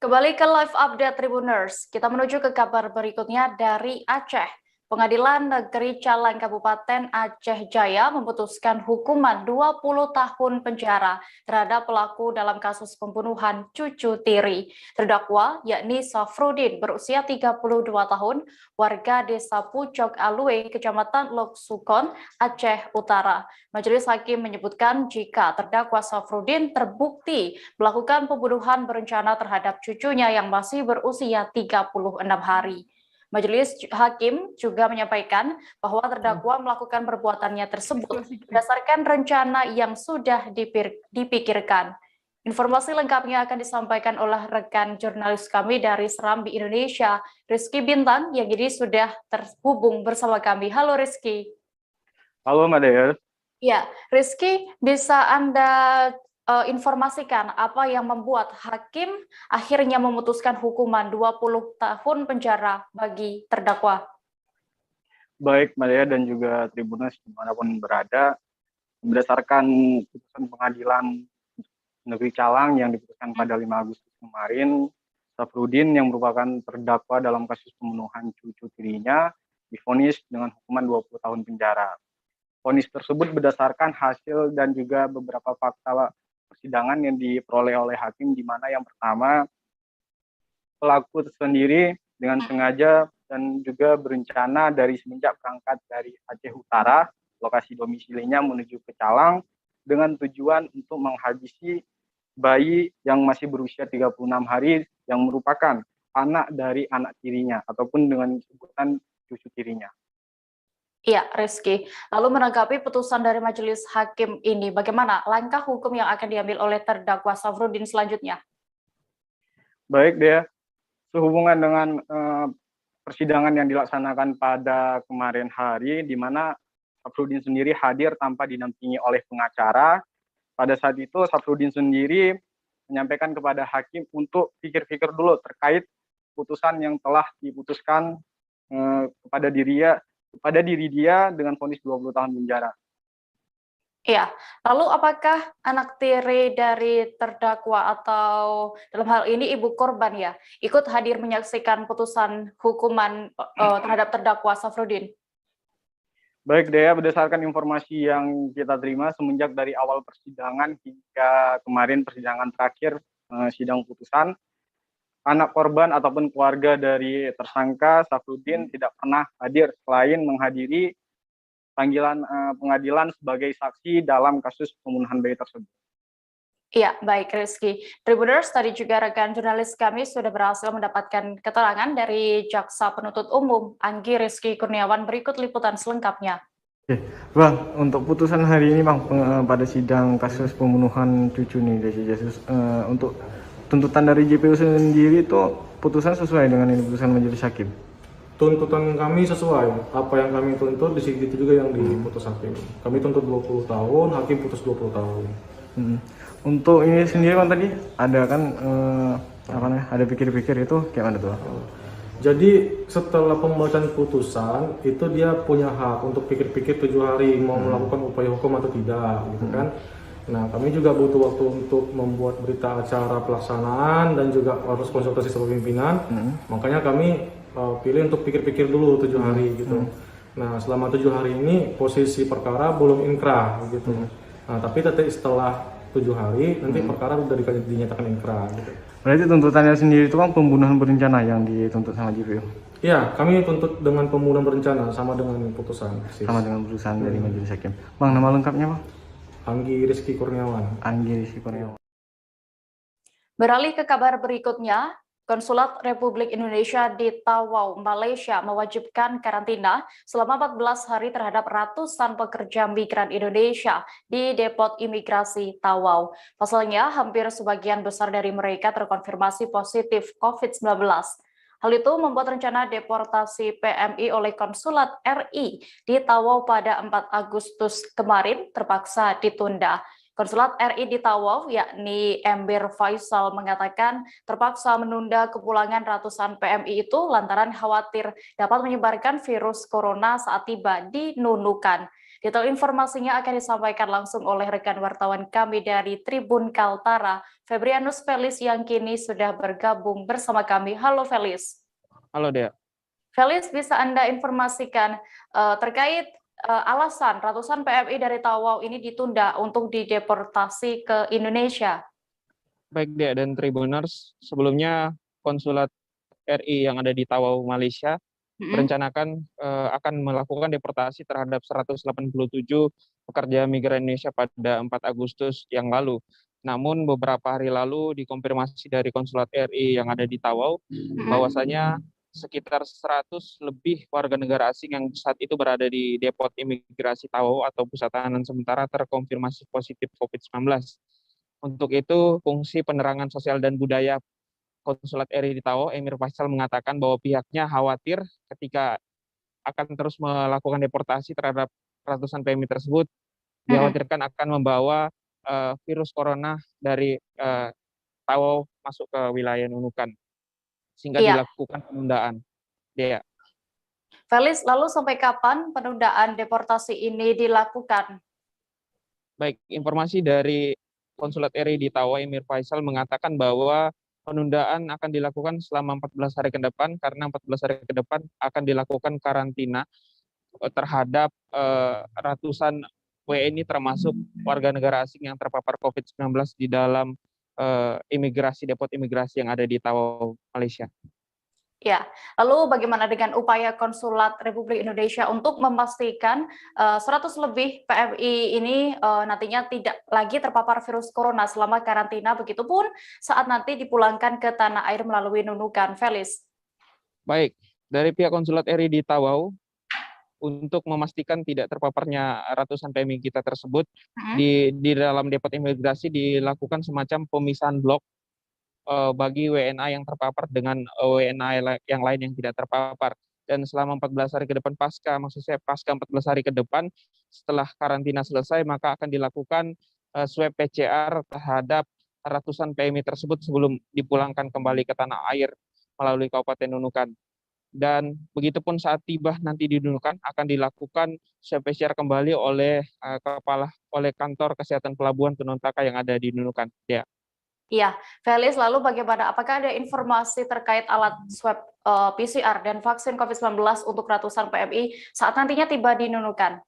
Speaker 1: Kembali ke live update Tribuners, kita menuju ke kabar berikutnya dari Aceh. Pengadilan Negeri Calang Kabupaten Aceh Jaya memutuskan hukuman 20 tahun penjara terhadap pelaku dalam kasus pembunuhan cucu tiri. Terdakwa yakni Safrudin berusia 32 tahun, warga desa Pucok Alue, Kecamatan Lok Sukon, Aceh Utara. Majelis Hakim menyebutkan jika terdakwa Safrudin terbukti melakukan pembunuhan berencana terhadap cucunya yang masih berusia 36 hari. Majelis Hakim juga menyampaikan bahwa terdakwa melakukan perbuatannya tersebut berdasarkan rencana yang sudah dipikirkan. Informasi lengkapnya akan disampaikan oleh rekan jurnalis kami dari Serambi Indonesia, Rizky Bintang, yang ini sudah terhubung bersama kami. Halo Rizky.
Speaker 3: Halo Mbak Dea.
Speaker 1: Ya, Rizky, bisa Anda informasikan apa yang membuat hakim akhirnya memutuskan hukuman 20 tahun penjara bagi terdakwa?
Speaker 3: Baik, Mbak Dea dan juga Tribuners dimanapun berada, berdasarkan putusan pengadilan Negeri Calang yang diputuskan pada 5 Agustus kemarin, Safrudin yang merupakan terdakwa dalam kasus pembunuhan cucu tirinya divonis dengan hukuman 20 tahun penjara. Vonis tersebut berdasarkan hasil dan juga beberapa fakta persidangan yang diperoleh oleh hakim, di mana yang pertama pelaku sendiri dengan sengaja dan juga berencana dari semenjak berangkat dari Aceh Utara, lokasi domisilinya menuju ke Calang dengan tujuan untuk menghabisi bayi yang masih berusia 36 hari yang merupakan anak dari anak tirinya ataupun dengan sebutan cucu tirinya.
Speaker 1: Iya, Rizky. Lalu menanggapi putusan dari majelis hakim ini, bagaimana langkah hukum yang akan diambil oleh terdakwa Safrudin selanjutnya?
Speaker 3: Baik, Dea. Sehubungan dengan persidangan yang dilaksanakan pada kemarin hari, di mana Safrudin sendiri hadir tanpa dinampingi oleh pengacara. Pada saat itu, Safrudin sendiri menyampaikan kepada hakim untuk pikir-pikir dulu terkait putusan yang telah diputuskan kepada diri dia dengan vonis 20 tahun penjara.
Speaker 1: Iya, lalu apakah anak tiri dari terdakwa atau dalam hal ini ibu korban ya ikut hadir menyaksikan putusan hukuman terhadap terdakwa Safrudin?
Speaker 3: Baik, Dea, berdasarkan informasi yang kita terima semenjak dari awal persidangan hingga kemarin persidangan terakhir sidang putusan, anak korban ataupun keluarga dari tersangka Safrudin tidak pernah hadir selain menghadiri panggilan pengadilan sebagai saksi dalam kasus pembunuhan bayi tersebut.
Speaker 1: Iya, baik Rizky. Tribuners, tadi juga rekan jurnalis kami sudah berhasil mendapatkan keterangan dari Jaksa Penuntut Umum Anggi Rizky Kurniawan. Berikut liputan selengkapnya.
Speaker 19: Oke, Bang, untuk putusan hari ini Bang, pada sidang kasus pembunuhan cucu nih dari Yesus, untuk tuntutan dari JPU sendiri itu putusan sesuai dengan ini putusan majelis hakim?
Speaker 9: Tuntutan kami sesuai, apa yang kami tuntut di situ juga yang diputus hakim. Kami tuntut 20 tahun, hakim putus 20 tahun.
Speaker 19: Untuk ini sendiri Bang tadi ada kan ada pikir-pikir itu kayak mana tuh?
Speaker 9: Jadi setelah pembacaan putusan itu dia punya hak untuk pikir-pikir 7 hari mau melakukan upaya hukum atau tidak, gitu kan? Nah, kami juga butuh waktu untuk membuat berita acara pelaksanaan dan juga harus konsultasi sama pimpinan. Makanya kami pilih untuk pikir-pikir dulu 7 hari gitu. Nah, selama 7 hari ini posisi perkara belum inkrah gitu. Nah, tapi tetap setelah 7 hari nanti perkara sudah dinyatakan inkrah gitu.
Speaker 19: Berarti tuntutannya sendiri itu kan pembunuhan berencana yang dituntut sama JPU?
Speaker 9: Iya, kami tuntut dengan pembunuhan berencana sama dengan putusan.
Speaker 19: Sama dengan putusan dari majelis hakim. Bang, nama lengkapnya Bang?
Speaker 9: Anggi Rizky Kurniawan.
Speaker 1: Beralih ke kabar berikutnya, Konsulat Republik Indonesia di Tawau, Malaysia mewajibkan karantina selama 14 hari terhadap ratusan pekerja migran Indonesia di depot imigrasi Tawau. Pasalnya, hampir sebagian besar dari mereka terkonfirmasi positif COVID-19. Hal itu membuat rencana deportasi PMI oleh Konsulat RI di Tawau pada 4 Agustus kemarin terpaksa ditunda. Konsulat RI di Tawau, yakni Emir Faisal, mengatakan terpaksa menunda kepulangan ratusan PMI itu lantaran khawatir dapat menyebarkan virus corona saat tiba di Nunukan. Detail informasinya akan disampaikan langsung oleh rekan wartawan kami dari Tribun Kaltara, Febrianus Felis, yang kini sudah bergabung bersama kami. Halo Felis.
Speaker 20: Halo Dea.
Speaker 1: Felis, bisa Anda informasikan terkait alasan ratusan PMI dari Tawau ini ditunda untuk dideportasi ke Indonesia?
Speaker 20: Baik Dea dan Tribuners, sebelumnya Konsulat RI yang ada di Tawau, Malaysia merencanakan akan melakukan deportasi terhadap 187 pekerja migran Indonesia pada 4 Agustus yang lalu. Namun beberapa hari lalu dikonfirmasi dari Konsulat RI yang ada di Tawau bahwasanya sekitar 100 lebih warga negara asing yang saat itu berada di depot imigrasi Tawau atau pusat tahanan sementara terkonfirmasi positif COVID-19. Untuk itu, fungsi penerangan sosial dan budaya Konsulat RI di Tawau, Emir Faisal, mengatakan bahwa pihaknya khawatir ketika akan terus melakukan deportasi terhadap ratusan PMI tersebut, dikhawatirkan akan membawa virus corona dari Tawau masuk ke wilayah Nunukan, sehingga dilakukan penundaan. Dea.
Speaker 1: Felis, lalu sampai kapan penundaan deportasi ini dilakukan?
Speaker 20: Baik, informasi dari Konsulat RI di Tawau, Emir Faisal, mengatakan bahwa penundaan akan dilakukan selama 14 hari ke depan, karena 14 hari ke depan akan dilakukan karantina terhadap ratusan WNI termasuk warga negara asing yang terpapar COVID-19 di dalam depot imigrasi yang ada di Tawau, Malaysia.
Speaker 1: Ya, lalu bagaimana dengan upaya Konsulat Republik Indonesia untuk memastikan 100 lebih PMI ini nantinya tidak lagi terpapar virus corona selama karantina, begitupun saat nanti dipulangkan ke tanah air melalui Nunukan, Felis?
Speaker 20: Baik, dari pihak Konsulat RI di Tawau, untuk memastikan tidak terpaparnya ratusan PMI kita tersebut, di dalam depot imigrasi dilakukan semacam pemisahan blok bagi WNA yang terpapar dengan WNA yang lain yang tidak terpapar. Dan selama 14 hari ke depan pasca 14 hari ke depan, setelah karantina selesai, maka akan dilakukan swab PCR terhadap ratusan PMI tersebut sebelum dipulangkan kembali ke tanah air melalui Kabupaten Nunukan. Dan begitupun saat tiba nanti di Nunukan akan dilakukan swab PCR kembali oleh kantor kesehatan pelabuhan Tunontaka yang ada di Nunukan. Ya.
Speaker 1: Iya, Felis, lalu bagaimana? Apakah ada informasi terkait alat swab PCR dan vaksin COVID-19 untuk ratusan PMI saat nantinya tiba di Nunukan?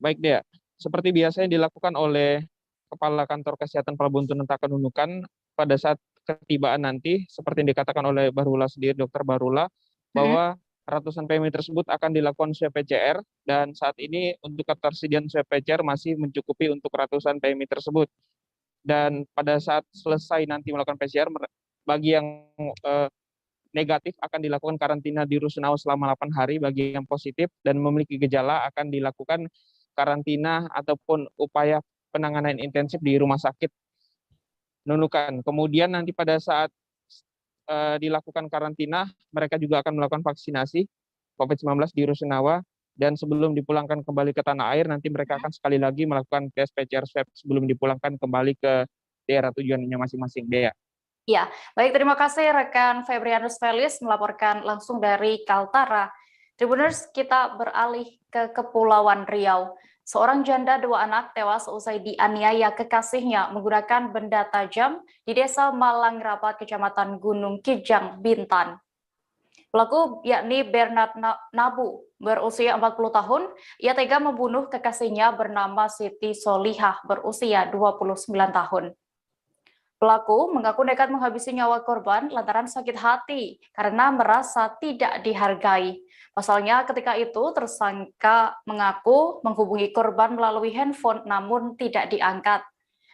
Speaker 20: Baik, Dea. Seperti biasa yang dilakukan oleh Kepala Kantor Kesehatan Pelabuhan Tunontaka Nunukan pada saat ketibaan nanti, seperti yang dikatakan oleh Barula sendiri, Dr. Barula, bahwa ratusan PMI tersebut akan dilakukan swab PCR, dan saat ini untuk ketersediaan swab PCR masih mencukupi untuk ratusan PMI tersebut. Dan pada saat selesai nanti melakukan PCR, bagi yang negatif akan dilakukan karantina di Rusunawa selama 8 hari, bagi yang positif dan memiliki gejala akan dilakukan karantina ataupun upaya penanganan intensif di rumah sakit Nunukan. Kemudian nanti pada saat dilakukan karantina, mereka juga akan melakukan vaksinasi COVID-19 di Rusunawa. Dan sebelum dipulangkan kembali ke tanah air, nanti mereka akan sekali lagi melakukan tes PCR swab sebelum dipulangkan kembali ke daerah tujuannya masing-masing. Dea.
Speaker 1: Ya, baik, terima kasih rekan Febrianus Felis melaporkan langsung dari Kaltara. Tribuners, kita beralih ke Kepulauan Riau. Seorang janda 2 anak tewas usai dianiaya kekasihnya menggunakan benda tajam di Desa Malang Rapat, Kecamatan Gunung Kijang, Bintan. Pelaku yakni Bernard Nabu, berusia 40 tahun, ia tega membunuh kekasihnya bernama Siti Solihah, berusia 29 tahun. Pelaku mengaku nekat menghabisi nyawa korban lantaran sakit hati karena merasa tidak dihargai. Pasalnya ketika itu tersangka mengaku menghubungi korban melalui handphone namun tidak diangkat.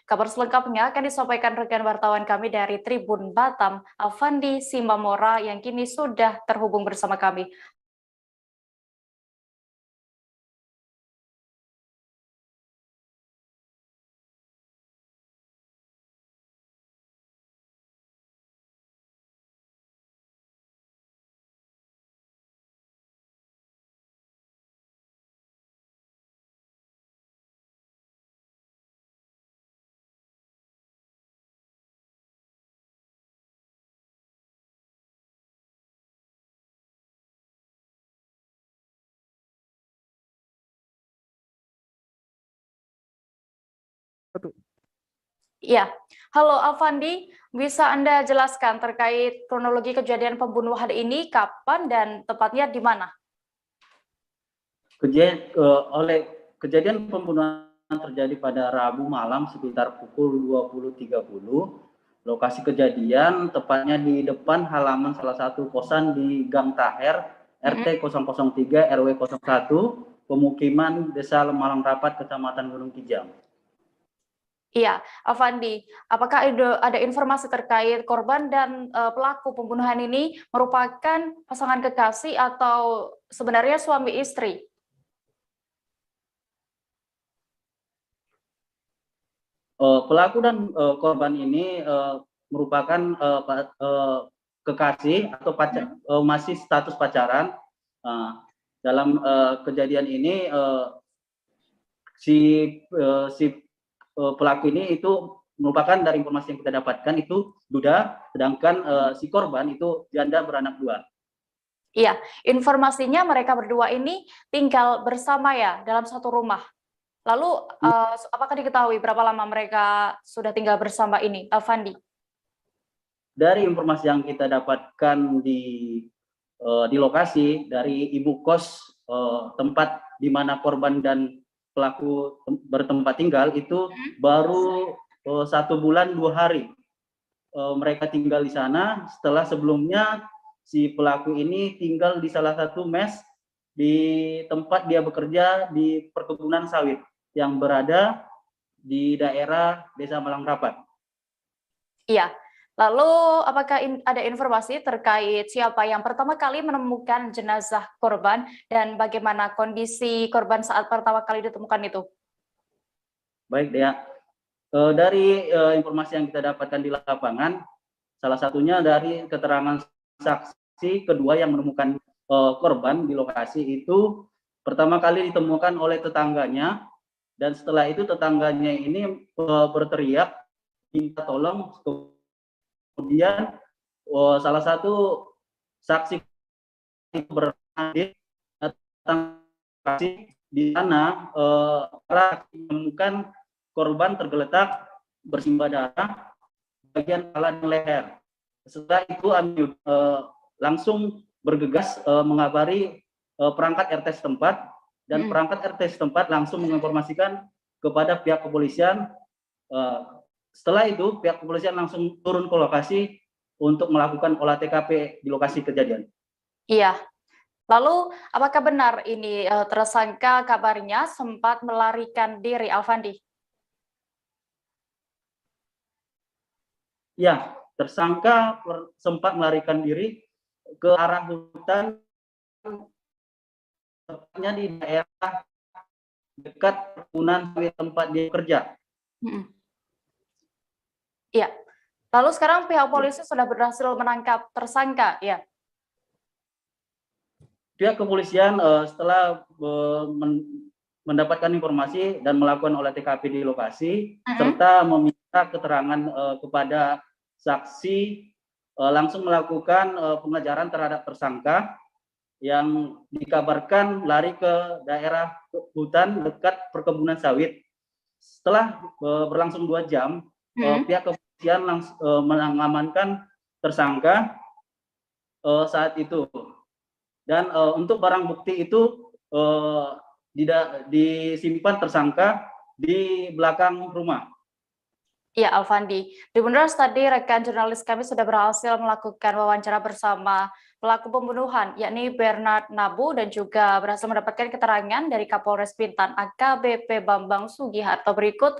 Speaker 1: Kabar selengkapnya akan disampaikan rekan wartawan kami dari Tribun Batam, Afandi Simamora yang kini sudah terhubung bersama kami. Iya, halo Afandi, bisa Anda jelaskan terkait kronologi kejadian pembunuhan ini, kapan dan tepatnya di mana?
Speaker 2: Kejadian pembunuhan terjadi pada Rabu malam sekitar pukul 20.30. Lokasi kejadian tepatnya di depan halaman salah satu kosan di Gang Taher, RT 003 RW 01, pemukiman Desa Malang Rapat, Kecamatan Gunung Kijang.
Speaker 1: Iya, Afandi, apakah ada informasi terkait korban dan pelaku pembunuhan ini merupakan pasangan kekasih atau sebenarnya suami istri?
Speaker 2: Pelaku dan korban ini merupakan kekasih atau masih status pacaran. Dalam kejadian ini si pelaku ini itu merupakan dari informasi yang kita dapatkan itu duda, sedangkan si korban itu janda beranak 2.
Speaker 1: Iya, informasinya mereka berdua ini tinggal bersama ya dalam satu rumah. Lalu apakah diketahui berapa lama mereka sudah tinggal bersama ini, Afandi?
Speaker 2: Dari informasi yang kita dapatkan di lokasi dari ibu kos tempat di mana korban dan pelaku bertempat tinggal itu baru 1 bulan 2 hari mereka tinggal di sana, setelah sebelumnya si pelaku ini tinggal di salah satu mes di tempat dia bekerja di perkebunan sawit yang berada di daerah Desa Malang Rapat.
Speaker 1: Iya, lalu apakah ada informasi terkait siapa yang pertama kali menemukan jenazah korban dan bagaimana kondisi korban saat pertama kali ditemukan itu?
Speaker 2: Baik, Dea. Dari informasi yang kita dapatkan di lapangan, salah satunya dari keterangan saksi kedua yang menemukan korban di lokasi itu pertama kali ditemukan oleh tetangganya, dan setelah itu tetangganya ini berteriak minta tolong. Kemudian salah satu saksi beradik datang di sana menemukan korban tergeletak bersimbah darah bagian kepala dan leher. Setelah itu langsung bergegas mengabari perangkat RT setempat, dan perangkat RT setempat langsung menginformasikan kepada pihak kepolisian. Setelah itu pihak kepolisian langsung turun ke lokasi untuk melakukan olah TKP di lokasi kejadian.
Speaker 1: Iya. Lalu apakah benar ini tersangka kabarnya sempat melarikan diri, Afandi?
Speaker 2: Ya, tersangka sempat melarikan diri ke arah hutan, tepatnya di daerah dekat perkebunan sawit tempat dia bekerja.
Speaker 1: Iya. Lalu sekarang pihak polisi sudah berhasil menangkap tersangka, ya?
Speaker 2: Pihak kepolisian setelah mendapatkan informasi dan melakukan olah TKP di lokasi, serta meminta keterangan kepada saksi, langsung melakukan pengejaran terhadap tersangka yang dikabarkan lari ke daerah hutan dekat perkebunan sawit. Setelah berlangsung 2 jam, pihak kepolisian mengamankan tersangka saat itu. Dan untuk barang bukti itu disimpan tersangka di belakang rumah.
Speaker 1: Ya, Alfandi. Tribuners, tadi rekan jurnalis kami sudah berhasil melakukan wawancara bersama pelaku pembunuhan, yakni Bernard Nabu, dan juga berhasil mendapatkan keterangan dari Kapolres Bintan AKBP Bambang Sugiharto. Berikut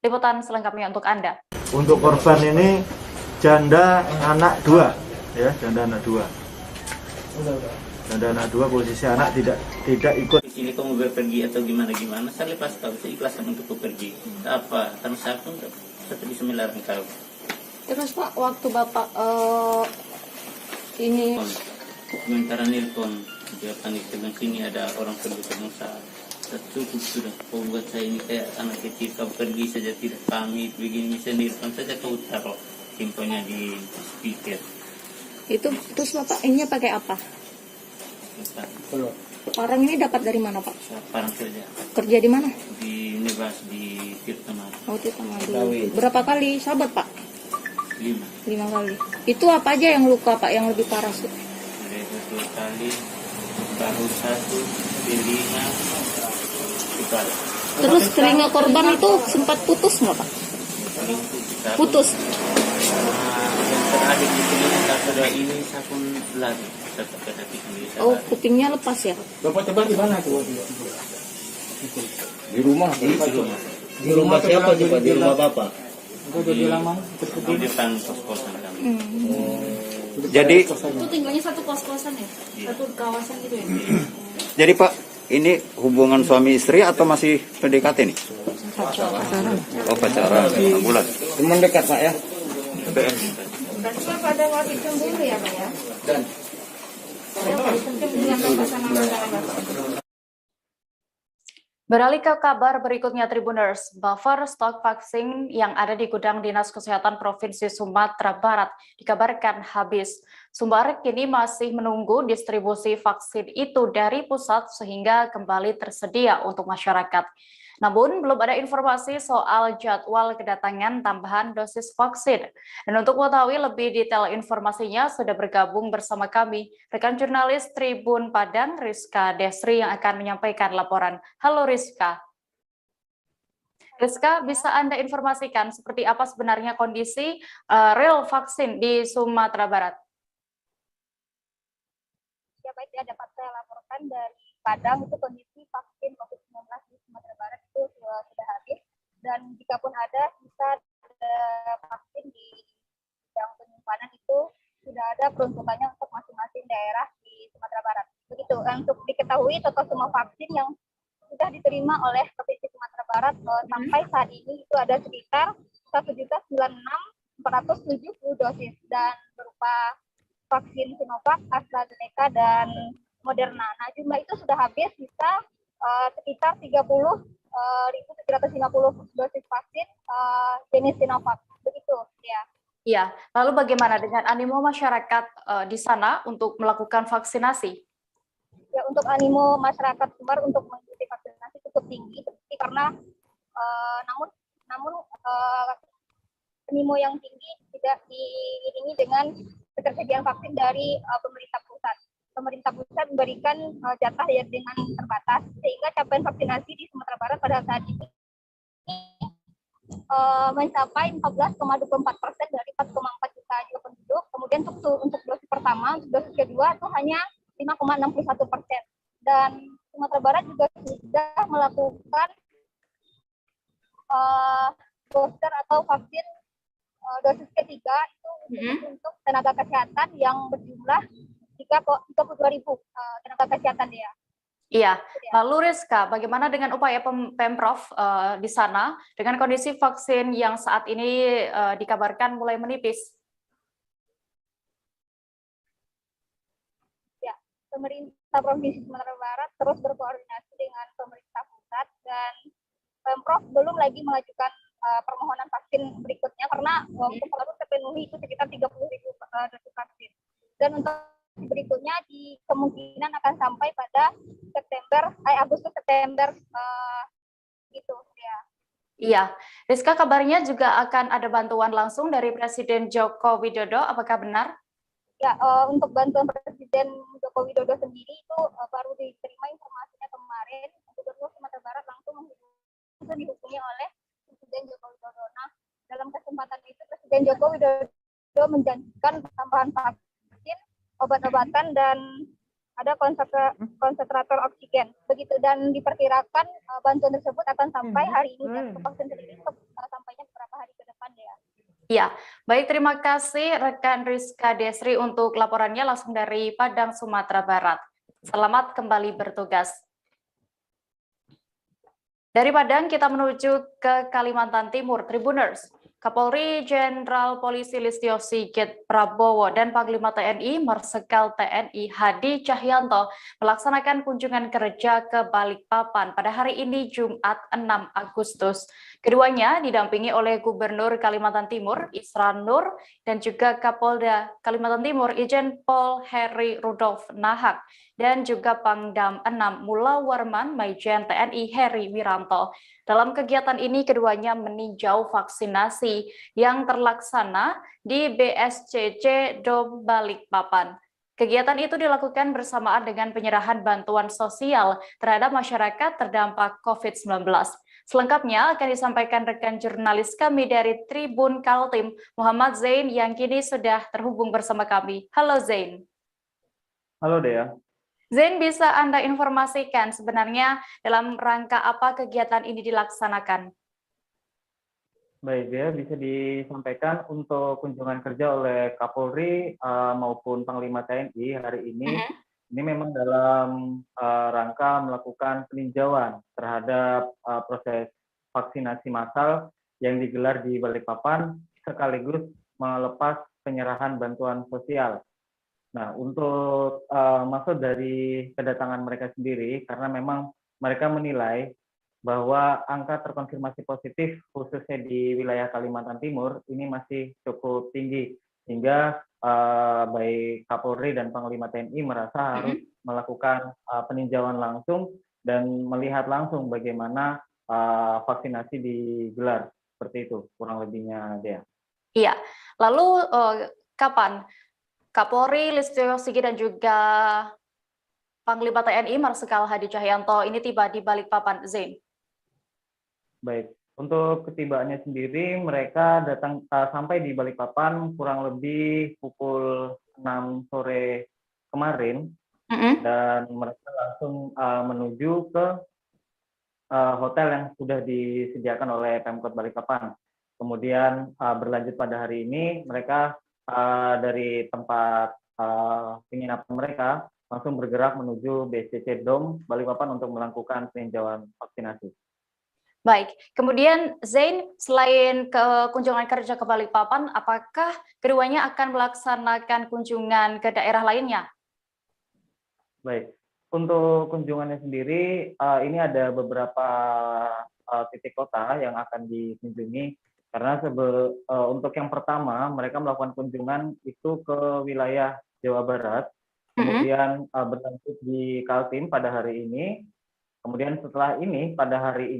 Speaker 1: liputan selengkapnya untuk Anda.
Speaker 5: Untuk korban ini janda anak 2, ya, janda anak 2. Janda anak 2, posisi anak tidak ikut.
Speaker 22: Di sini kamu pergi atau gimana, saya lepas tahu, saya ikhlaskan untuk pergi. Apa? Karena saya pun tetap bisa melarang kau.
Speaker 11: Terus Pak, waktu Bapak ini
Speaker 22: sementara nelpon, dia panik dengan sini ada orang pergi ke Nusa. Cukup sudah, kau buat saya ini kayak anak kecil, kau pergi saja tidak pamit, begini bisa nelpon saja kau taruh simponya di speaker.
Speaker 11: itu terus Bapak ini pakai apa? Orang ini dapat dari mana Pak?
Speaker 22: Parang kerja.
Speaker 11: Kerja di mana?
Speaker 22: Di Nebas di Tirtamar.
Speaker 11: Oh, Tirtamar. Berapa kali sahabat Pak?
Speaker 22: 5
Speaker 11: kali. Itu apa aja yang luka Pak, yang lebih parah sih?
Speaker 22: Ada 2 kali, baru 1, telinga, kepala.
Speaker 11: Terus telinga korban itu sempat putus nggak Pak? Putus.
Speaker 22: Yang terakhir di telinga sudah ini saya pun lagi.
Speaker 11: Oh, kupingnya lepas ya?
Speaker 21: Bapak coba di mana tuh?
Speaker 22: Di rumah.
Speaker 21: Di rumah siapa coba? Di rumah Bapak?
Speaker 22: Di depan kos-kosan kami.
Speaker 23: Jadi
Speaker 11: Itu tinggalnya satu kos-kosan ya? Satu kawasan gitu ya?
Speaker 23: jadi Pak, ini hubungan suami istri atau masih PDKT nih?
Speaker 11: Pacaran.
Speaker 23: Oh, pacaran, 6 bulan.
Speaker 21: Teman dekat Pak ya?
Speaker 11: Berarti Bapak ada motif cemburu ya Pak ya?
Speaker 21: Dan
Speaker 1: Beralih ke kabar berikutnya, Tribuners. Buffer stok vaksin yang ada di gudang Dinas Kesehatan Provinsi Sumatera Barat dikabarkan habis. Sumber kini masih menunggu distribusi vaksin itu dari pusat sehingga kembali tersedia untuk masyarakat. Namun, belum ada informasi soal jadwal kedatangan tambahan dosis vaksin. Dan untuk mengetahui lebih detail informasinya, sudah bergabung bersama kami rekan jurnalis Tribun Padang, Rizka Desri, yang akan menyampaikan laporan. Halo Rizka. Rizka, bisa Anda informasikan seperti apa sebenarnya kondisi real vaksin di Sumatera Barat?
Speaker 24: Ya baik, dapat saya laporkan dari Padang, itu kondisi vaksin COVID-19 di Sumatera Barat itu sudah habis, dan jika pun ada sisa vaksin di yang penyimpanan itu sudah ada peruntukannya untuk masing-masing daerah di Sumatera Barat. Begitu. Untuk diketahui total semua vaksin yang sudah diterima oleh Provinsi Sumatera Barat sampai saat ini itu ada sekitar 1.096.470 dosis, dan berupa vaksin Sinovac, AstraZeneca, dan Moderna. Nah, jumlah itu sudah habis, sisa sekitar 30.750 dosis vaksin jenis Sinovac. Begitu, ya.
Speaker 1: Iya, lalu bagaimana dengan animo masyarakat di sana untuk melakukan vaksinasi?
Speaker 24: Ya, untuk animo masyarakat Sumbar untuk mengikuti vaksinasi cukup tinggi, karena namun animo yang tinggi tidak diiringi dengan ketersediaan vaksin dari pemerintah pusat. Pemerintah pusat memberikan jatah ya dengan terbatas, sehingga capaian vaksinasi di Sumatera Barat pada saat ini mencapai 14,24% dari 4,4 juta jiwa penduduk. Kemudian untuk dosis pertama, dosis kedua itu hanya 5,61%. Dan Sumatera Barat juga sudah melakukan booster atau vaksin dosis ketiga itu untuk tenaga kesehatan yang berjumlah 32.000 tenaga kesehatan dia.
Speaker 1: Iya, lalu Rizka, bagaimana dengan upaya Pemprov di sana dengan kondisi vaksin yang saat ini dikabarkan mulai menipis?
Speaker 24: Ya, pemerintah Provinsi Sumatera Barat terus berkoordinasi dengan pemerintah pusat, dan Pemprov belum lagi mengajukan permohonan vaksin berikutnya karena untuk baru terpenuhi itu sekitar 30.000 dosis vaksin. Dan untuk berikutnya di kemungkinan akan sampai pada Agustus-September gitu ya.
Speaker 1: Iya, Rizka, kabarnya juga akan ada bantuan langsung dari Presiden Joko Widodo, apakah benar?
Speaker 24: Ya, untuk bantuan Presiden Joko Widodo sendiri itu baru diterima informasinya kemarin. Gubernur Sumatera Barat langsung dihubungi oleh Presiden Joko Widodo. Nah, dalam Presiden Joko Widodo menjanjikan tambahan vaksin, obat-obatan, dan ada konsentrator oksigen. Begitu, dan diperkirakan bantuan tersebut akan sampai hari ini dan vaksin sendiri sampainya beberapa hari ke depan ya.
Speaker 1: Ya, baik, terima kasih rekan Rizka Desri untuk laporannya langsung dari Padang, Sumatera Barat. Selamat kembali bertugas. Dari Padang kita menuju ke Kalimantan Timur, Tribuners. Kapolri Jenderal Polisi Listio Sigit Prabowo dan Panglima TNI Marsikal TNI Hadi Cahyanto melaksanakan kunjungan kerja ke Balikpapan pada hari ini Jumat 6 Agustus. Keduanya didampingi oleh Gubernur Kalimantan Timur Isran Nur dan juga Kapolda Kalimantan Timur Irjen Pol Heri Rudolf Nahak dan juga Pangdam 6 Mula Warman Maijen TNI Heri Wiranto. Dalam kegiatan ini keduanya meninjau vaksinasi yang terlaksana di BSCC Dom Balikpapan. Kegiatan itu dilakukan bersamaan dengan penyerahan bantuan sosial terhadap masyarakat terdampak COVID-19. Selengkapnya akan disampaikan rekan jurnalis kami dari Tribun Kaltim, Muhammad Zain, yang kini sudah terhubung bersama kami. Halo Zain.
Speaker 5: Halo Dea.
Speaker 1: Zain, bisa Anda informasikan sebenarnya dalam rangka apa kegiatan ini dilaksanakan?
Speaker 5: Baik, Dea, bisa disampaikan untuk kunjungan kerja oleh Kapolri maupun Panglima TNI hari ini. Ini memang dalam rangka melakukan peninjauan terhadap proses vaksinasi massal yang digelar di Balikpapan sekaligus melepas penyerahan bantuan sosial. Nah, untuk maksud dari kedatangan mereka sendiri, karena memang mereka menilai bahwa angka terkonfirmasi positif khususnya di wilayah Kalimantan Timur ini masih cukup tinggi, hingga baik Kapolri dan Panglima TNI merasa harus melakukan peninjauan langsung dan melihat langsung bagaimana vaksinasi digelar. Seperti itu, kurang lebihnya, Dea.
Speaker 1: Iya, lalu kapan Kapolri Listio Sigit dan juga Panglima TNI Marsikal Hadi Cahyanto ini tiba di Balikpapan, Zain?
Speaker 5: Baik, untuk ketibaannya sendiri mereka datang sampai di Balikpapan kurang lebih pukul 6 sore kemarin, dan mereka langsung menuju ke hotel yang sudah disediakan oleh Pemkot Balikpapan. Kemudian berlanjut pada hari ini mereka dari tempat penginapan mereka langsung bergerak menuju BSCC Dom Balikpapan untuk melakukan peninjauan vaksinasi.
Speaker 1: Baik, kemudian Zain, selain kunjungan kerja ke Balikpapan, apakah keduanya akan melaksanakan kunjungan ke daerah lainnya?
Speaker 5: Baik, untuk kunjungannya sendiri ini ada beberapa titik kota yang akan dikunjungi. Karena untuk yang pertama, mereka melakukan kunjungan itu ke wilayah Jawa Barat, kemudian berlanjut di Kaltim pada hari ini. Kemudian setelah ini, pada hari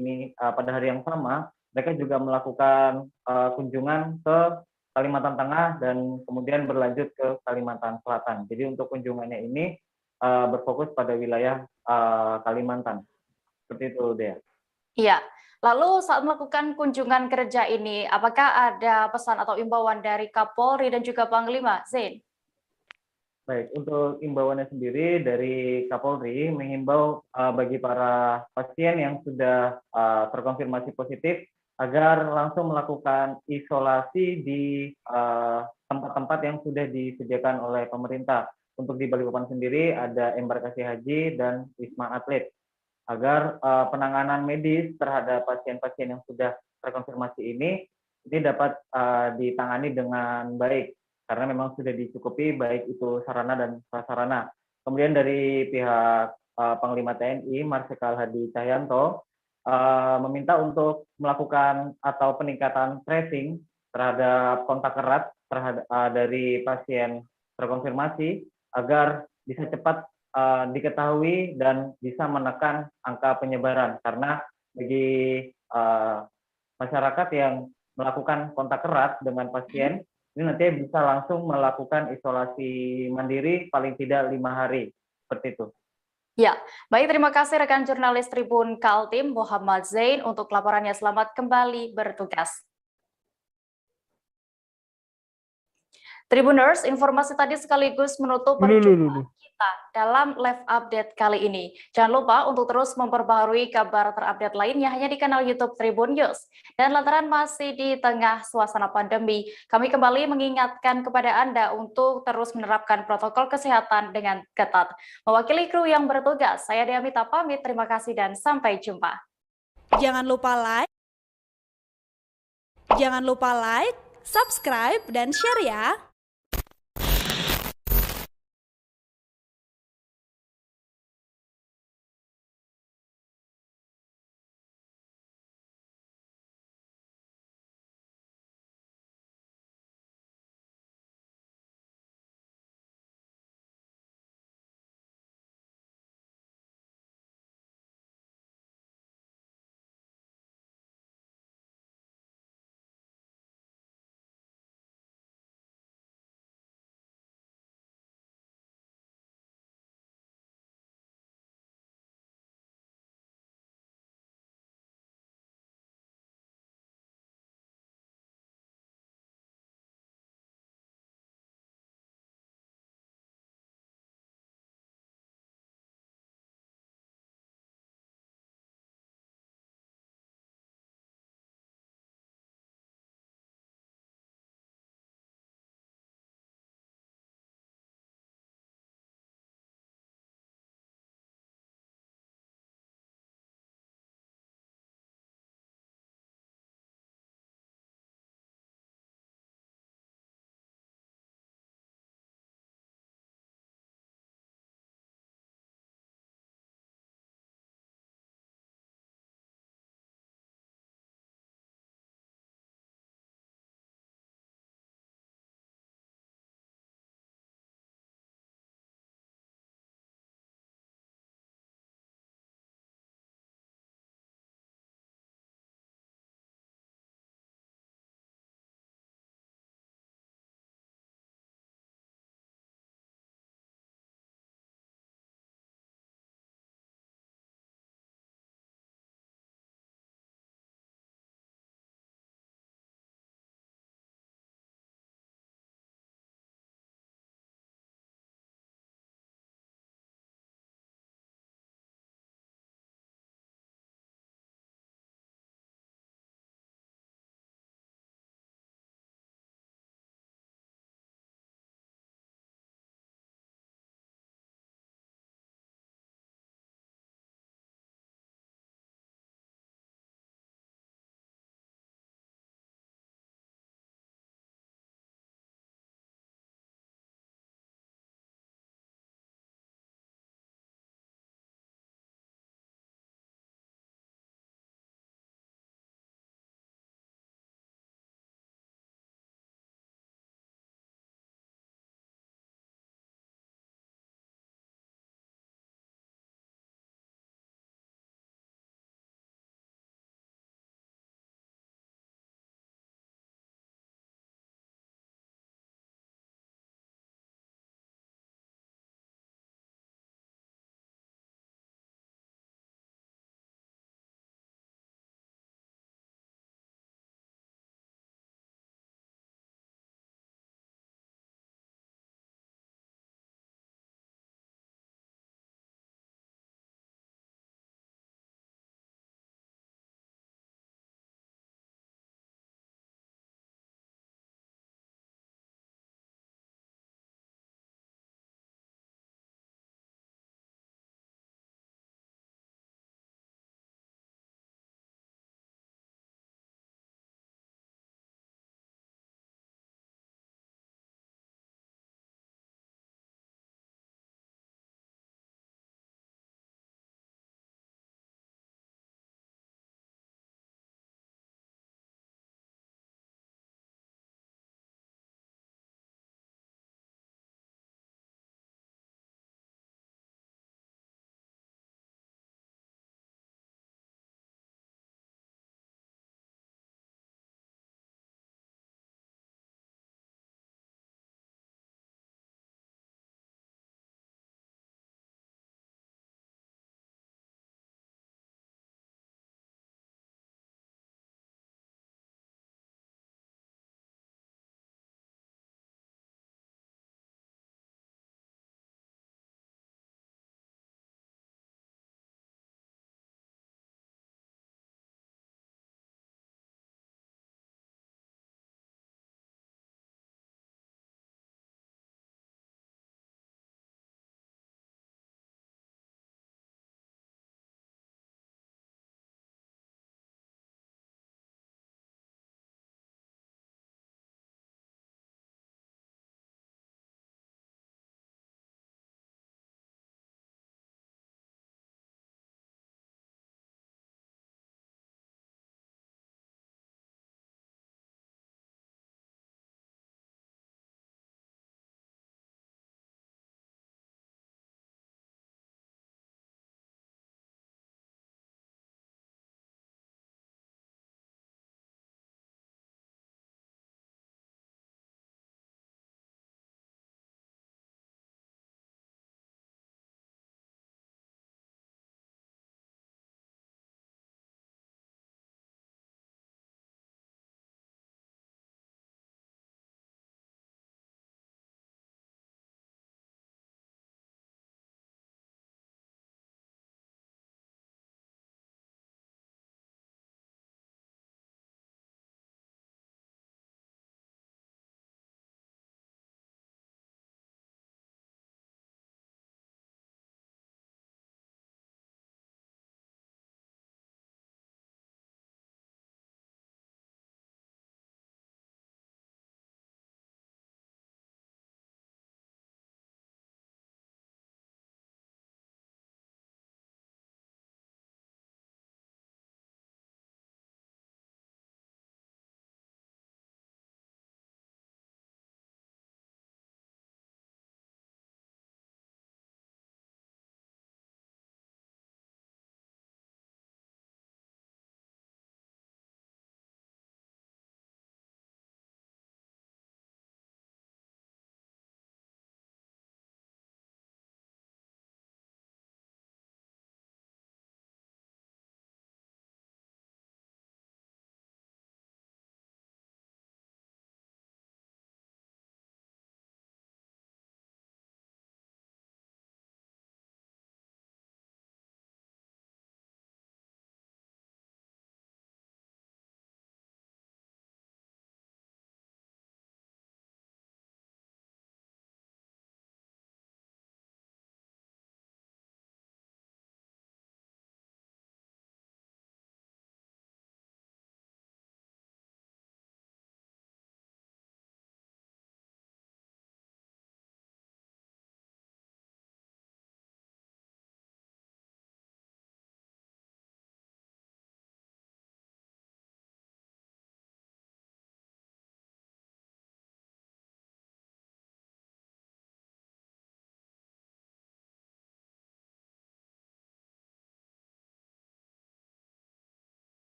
Speaker 5: yang sama, mereka juga melakukan kunjungan ke Kalimantan Tengah dan kemudian berlanjut ke Kalimantan Selatan. Jadi untuk kunjungannya ini berfokus pada wilayah Kalimantan. Seperti itu, Dea.
Speaker 1: Iya. Lalu saat melakukan kunjungan kerja ini, apakah ada pesan atau imbauan dari Kapolri dan juga Panglima, Zain?
Speaker 5: Baik, untuk imbauannya sendiri dari Kapolri menghimbau bagi para pasien yang sudah terkonfirmasi positif agar langsung melakukan isolasi di tempat-tempat yang sudah disediakan oleh pemerintah. Untuk di Balikpapan sendiri ada embarkasi haji dan wisma atlet, agar penanganan medis terhadap pasien-pasien yang sudah terkonfirmasi ini dapat ditangani dengan baik, karena memang sudah dicukupi baik itu sarana dan prasarana. Kemudian dari pihak Panglima TNI Marsikal Hadi Cahyanto meminta untuk melakukan atau peningkatan tracing terhadap kontak erat dari pasien terkonfirmasi agar bisa cepat diketahui dan bisa menekan angka penyebaran, karena bagi masyarakat yang melakukan kontak erat dengan pasien ini nanti bisa langsung melakukan isolasi mandiri paling tidak 5 hari, seperti itu.
Speaker 1: Ya, baik, terima kasih rekan jurnalis Tribun Kaltim Muhammad Zain untuk laporannya. Selamat kembali bertugas. Tribuners, informasi tadi sekaligus menutup perjumpaan kita dalam live update kali ini. Jangan lupa untuk terus memperbaharui kabar terupdate lainnya hanya di kanal YouTube Tribun News. Dan lantaran masih di tengah suasana pandemi, kami kembali mengingatkan kepada Anda untuk terus menerapkan protokol kesehatan dengan ketat. Mewakili kru yang bertugas, saya Dea Mita pamit. Terima kasih dan sampai jumpa.
Speaker 4: Jangan lupa like, subscribe, dan share ya.